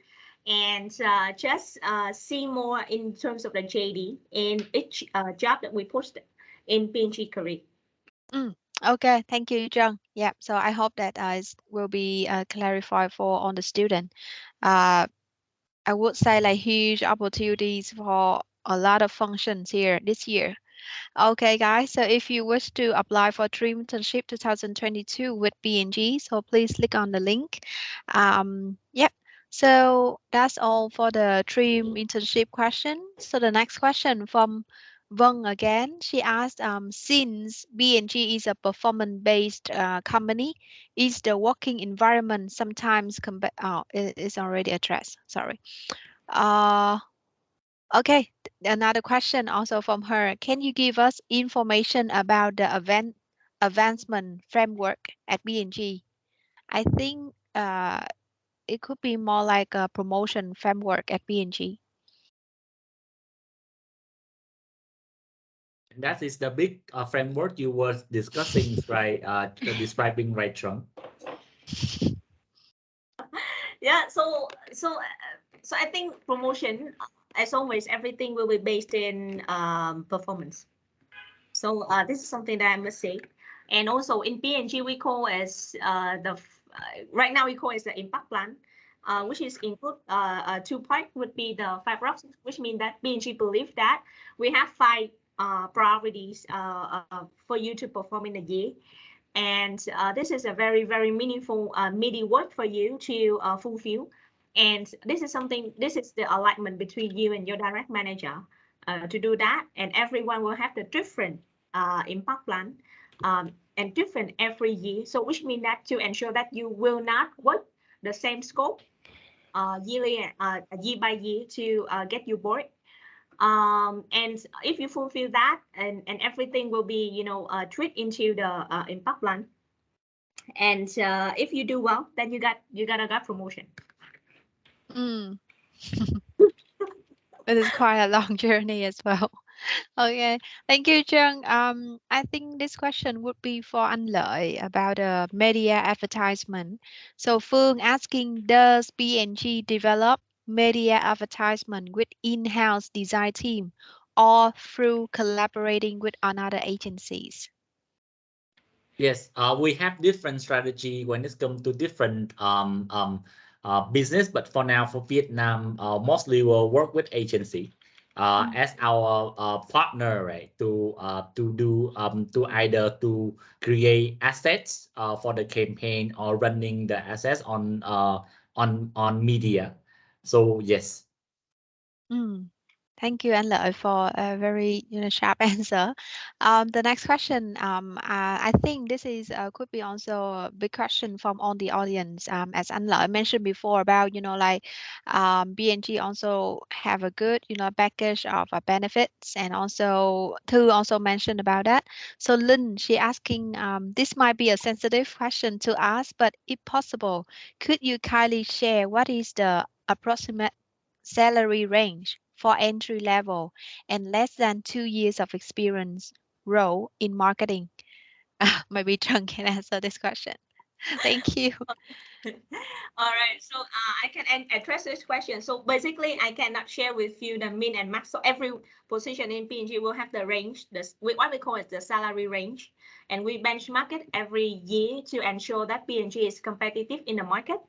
and just see more in terms of the JD in each job that we posted in P&G Career. Okay, thank you, Jung. Yeah, so I hope that will be clarified for all the student. I would say like huge opportunities for a lot of functions here this year. Okay, guys, so if you wish to apply for Dream Internship 2022 with P&G, so please click on the link. Yep, so that's all for the Dream Internship question. So the next question from Vâng again. She asked, since B&G is a performance-based company, is the working environment sometimes it's already addressed, sorry. Okay, another question also from her. Can you give us information about the advancement framework at B&G? I think it could be more like a promotion framework at B&G. That is the big framework you were discussing, right? Describing, right, Trung? Yeah, so I think promotion, as always, everything will be based in performance. So this is something that I must say. And also in P&G, we call as right now we call as the impact plan, which is include 2 parts, would be the 5 rocks, which means that P&G believe that we have 5 priorities for you to perform in a year. And this is a very, very meaningful meaty work for you to fulfill. And this is the alignment between you and your direct manager to do that. And everyone will have the different impact plan and different every year. So which means that to ensure that you will not work the same scope year by year to get you bored. And if you fulfill that, and everything will be, you know, treated into the impact plan. And if you do well, then you gotta get promotion. Mm. It is quite a long journey as well. Okay, thank you, Trương. I think this question would be for Anh Lợi about media advertisement. So Phương asking, does P&G develop media advertisement with in-house design team or through collaborating with another agencies? Yes, we have different strategy when it comes to different business, but for now, for Vietnam, mostly we'll work with agency as our partner, right? To do to either to create assets for the campaign or running the assets on media. So yes. Thank you, Anh Lợi, for a very sharp answer. The next question, I think this is could be also a big question from all the audience. As Anh Lợi mentioned before about like B&G also have a good package of benefits, and also Thư also mentioned about that. So Linh, she asking, this might be a sensitive question to ask, but if possible, could you kindly share what is the approximate salary range for entry level and less than 2 years of experience role in marketing? Maybe Trân can answer this question. Thank you. All right, so I can address this question. So basically, I cannot share with you the min and max. So every position in P&G will have the range, what we call it the salary range, and we benchmark it every year to ensure that P&G is competitive in the market.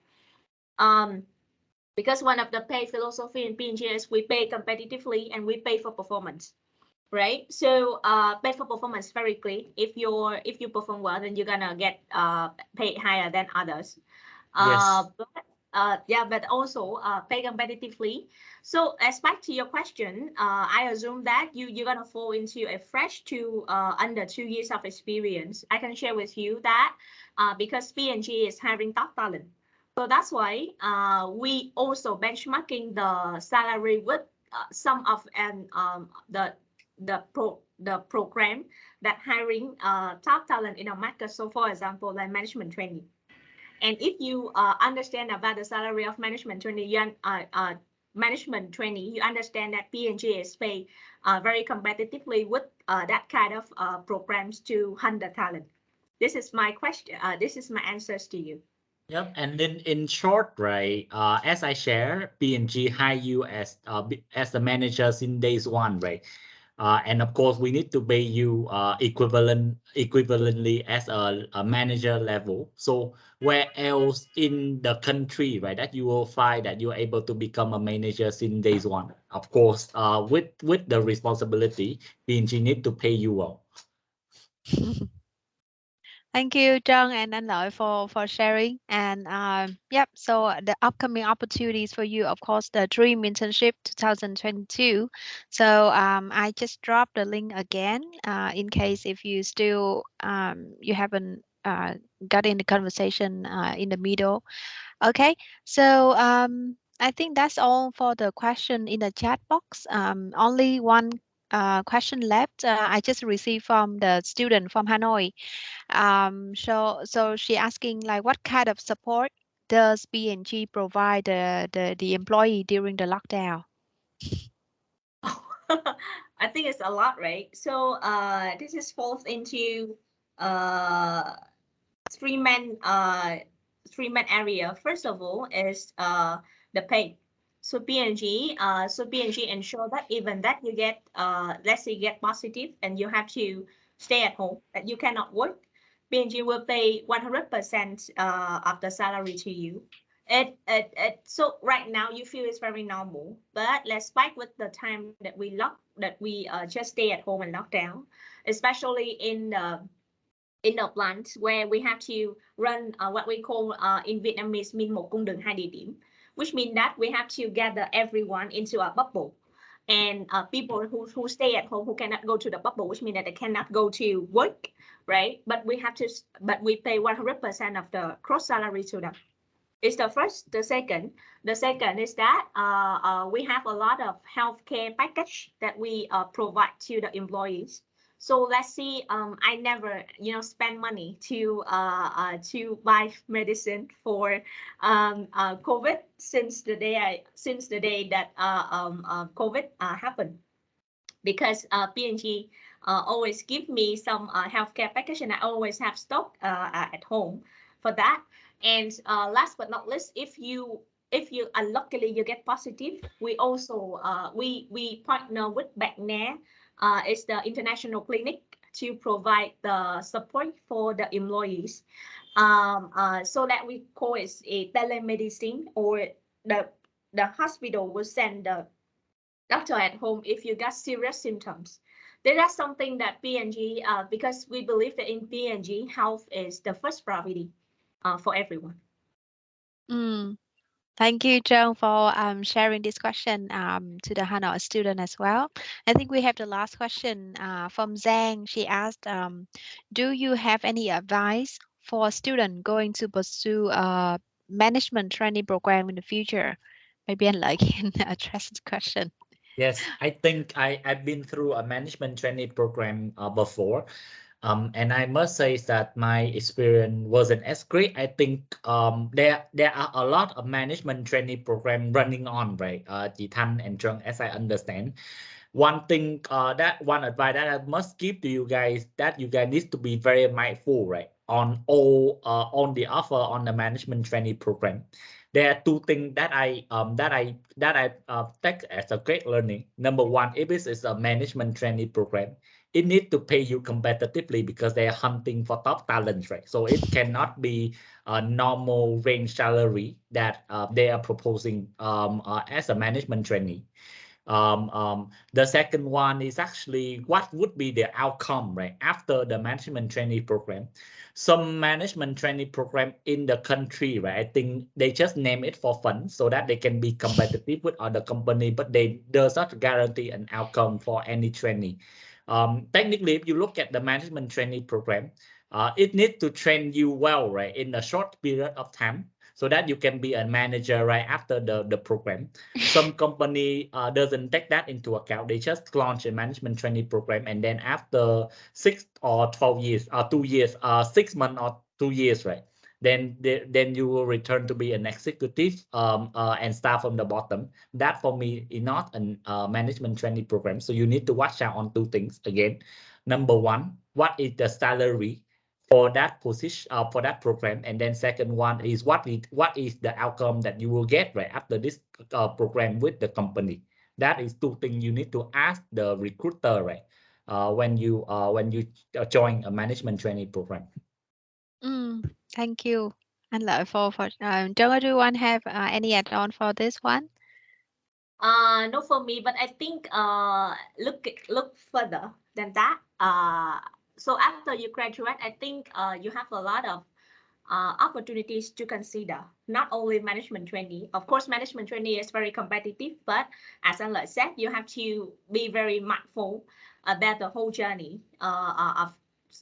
Because one of the pay philosophy in P&G is we pay competitively and we pay for performance, right? So pay for performance very clear. If you perform well, then you're gonna get paid higher than others. Yes. But also pay competitively. So as back to your question, I assume that you're gonna fall into a fresh to under 2 years of experience. I can share with you that because P&G is hiring top talent. So that's why we also benchmarking the salary with some of the program that hiring top talent in our market. So for example, like management training. And if you understand about the salary of management trainee, you understand that P&G is paid very competitively with that kind of programs to hunt the talent. This is my question. This is my answers to you. Yep, and then in short, right, as I share, P&G hire you as the manager in days one, right? And of course, we need to pay you equivalently as a manager level. So where else in the country, right, that you will find that you are able to become a manager in days one? Of course, with the responsibility, P&G need to pay you well. Thank you, Trân and Anh Lợi, for sharing. And yep, so the upcoming opportunities for you, of course, the Dream Internship 2022. So I just dropped the link again in case if you still you haven't got in the conversation in the middle. Okay, so I think that's all for the question in the chat box. Only one question left. I just received from the student from Hanoi. So she asking like what kind of support does B&G provide the employee during the lockdown? I think it's a lot, right? So this is falls into three main area. First of all is the pay. So P&G ensure that even that you get let's say you get positive and you have to stay at home, that you cannot work, P&G will pay 100% of the salary to you. So right now you feel it's very normal, but let's back with the time that we just stay at home and lock down, especially in the in the plant where we have to run what we call in Vietnamese mean một cung đường hai địa điểm, which means that we have to gather everyone into a bubble. And people who stay at home, who cannot go to the bubble, which means that they cannot go to work, right? But we pay 100% of the gross salary to them. It's the first. The second is that we have a lot of healthcare package that we provide to the employees. So let's see, I never, spend money to buy medicine for COVID since the day that COVID happened, because P&G always give me some healthcare package, and I always have stock at home for that. And last but not least, if you unluckily you get positive, we also we partner with BACNA. It's the international clinic to provide the support for the employees. So that we call it a telemedicine, or the hospital will send the doctor at home if you got serious symptoms. That's something that P&G, because we believe that in P&G, health is the first priority for everyone. Thank you, Joan, for sharing this question to the Hanoi student as well. I think we have the last question from Zhang. She asked, do you have any advice for a student going to pursue a management training program in the future? Maybe I'd like to address this question. Yes, I think I've been through a management training program before. And I must say that my experience wasn't as great. I think there are a lot of management training program running on, right? Chị Thanh and Trung, as I understand. One thing, one advice that I must give to you guys, that you guys need to be very mindful, right? On the offer on the management training program. There are two things that I take as a great learning. Number one, if it is a management training program, it needs to pay you competitively because they are hunting for top talents, right? So it cannot be a normal range salary that they are proposing as a management trainee. The second one is actually what would be the outcome, right, after the management training program. Some management training program in the country, right, I think they just name it for fun so that they can be competitive with other company, but they does not guarantee an outcome for any trainee. Technically, if you look at the management training program, it needs to train you well, right, in a short period of time, so that you can be a manager right after the program. Some company doesn't take that into account. They just launch a management training program, and then after 6 or 12 years, 2 years, 6 months or 2 years, right? Then you will return to be an executive and start from the bottom. That for me is not a management training program. So you need to watch out on two things again. Number one, what is the salary for that position, for that program? And then second one is what is the outcome that you will get right after this program with the company. That is two things you need to ask the recruiter, right, when you join a management training program. Thank you. And for don't everyone have any add-on for this one? No, for me, but I think look further than that. So after you graduate, I think you have a lot of opportunities to consider. Not only management training. Of course, management training is very competitive, but as I said, you have to be very mindful about the whole journey of,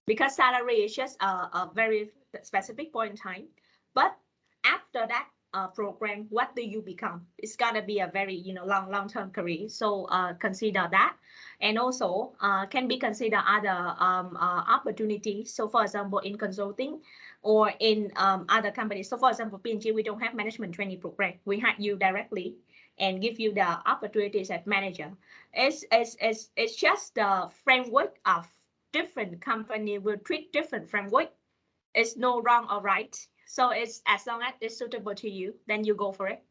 because salary is just a very specific point in time. But after that program, what do you become? It's gonna be a very long-term career. So consider that, and also can be consider other opportunities. So for example, in consulting or in other companies. So for example, P&G, we don't have management training program. We hire you directly and give you the opportunities as manager. It's just the framework of different company will treat different framework. It's no wrong or right. So it's as long as it's suitable to you, then you go for it.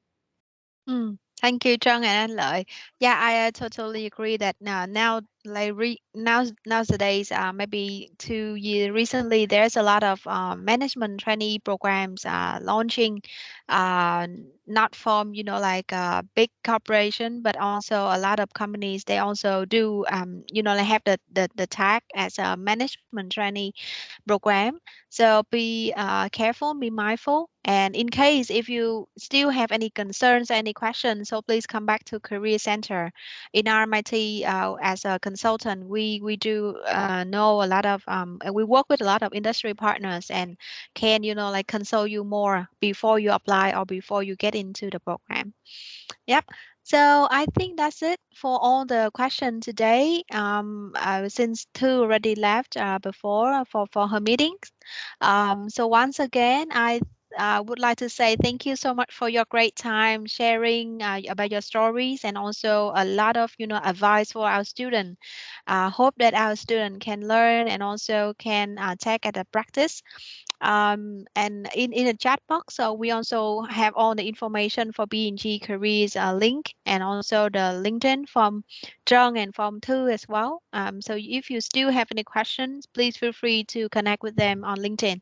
Thank you, Trung and Anh Lợi. Yeah, I totally agree that now like nowadays, maybe 2 years recently, there's a lot of management trainee programs launching, uh, not from like a big corporation, but also a lot of companies. They also do like have the tag as a management trainee program. So be careful, be mindful. And in case if you still have any concerns, any questions, so please come back to Career Center. In RMIT, as a consultant, we do know a lot of, and we work with a lot of industry partners and can, like consult you more before you apply or before you get into the program. Yep. So I think that's it for all the questions today. Since two already left before for her meetings. So once again, I would like to say thank you so much for your great time sharing about your stories and also a lot of advice for our students. Hope that our student can learn and also can take at a practice. And in the chat box, so we also have all the information for BNG careers link and also the LinkedIn from Trung and from Thư as well. So if you still have any questions, please feel free to connect with them on LinkedIn.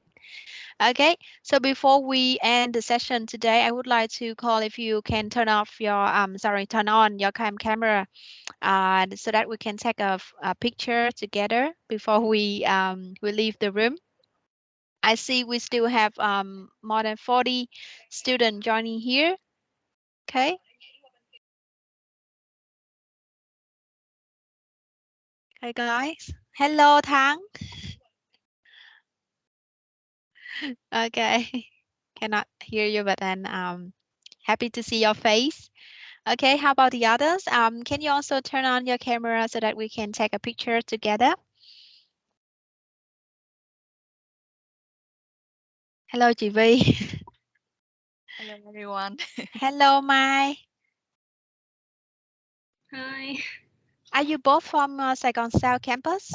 Okay, so before we end the session today, I would like to call if you can turn off your turn on your camera, so that we can take a picture together before we leave the room. I see we still have more than 40 students joining here. Okay. Okay, guys. Hello, Thang. Okay. Cannot hear you, but then happy to see your face. Okay, how about the others? Can you also turn on your camera so that we can take a picture together? Hello, chị Vi. Hello, everyone. Hello, Mai. Hi. Are you both from Saigon South campus?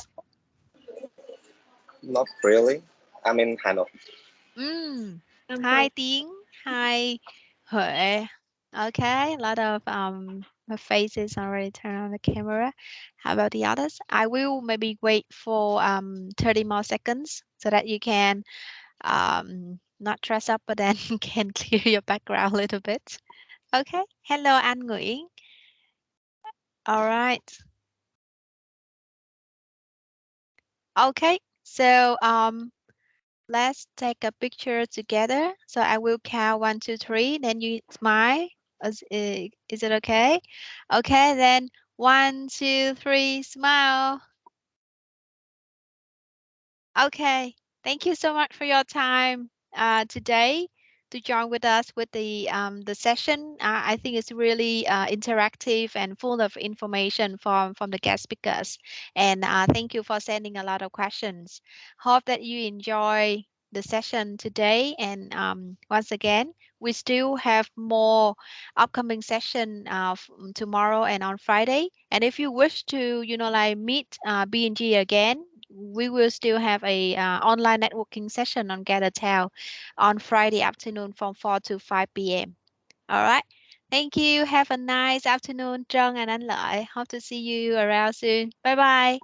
Not really. I'm in Hanoi. Hi, Tiến. Hi, Huệ. Okay, a lot of faces already turned on the camera. How about the others? I will maybe wait for 30 more seconds so that you can not dress up, but then can clear your background a little bit. Okay. Hello, Anh Nguyễn. All right. Okay. So let's take a picture together. So I will count 1, 2, 3. Then you smile. Is it okay? Okay, then 1, 2, 3, smile. Okay, thank you so much for your time today to join with us with the session. I think it's really interactive and full of information from the guest speakers. And thank you for sending a lot of questions. Hope that you enjoy the session today. And once again, we still have more upcoming session tomorrow and on Friday. And if you wish to, like meet B&G again, we will still have a online networking session on Gather Town on Friday afternoon from 4 to 5 p.m. All right. Thank you. Have a nice afternoon, Trung and Anh Lợi. Hope to see you around soon. Bye bye.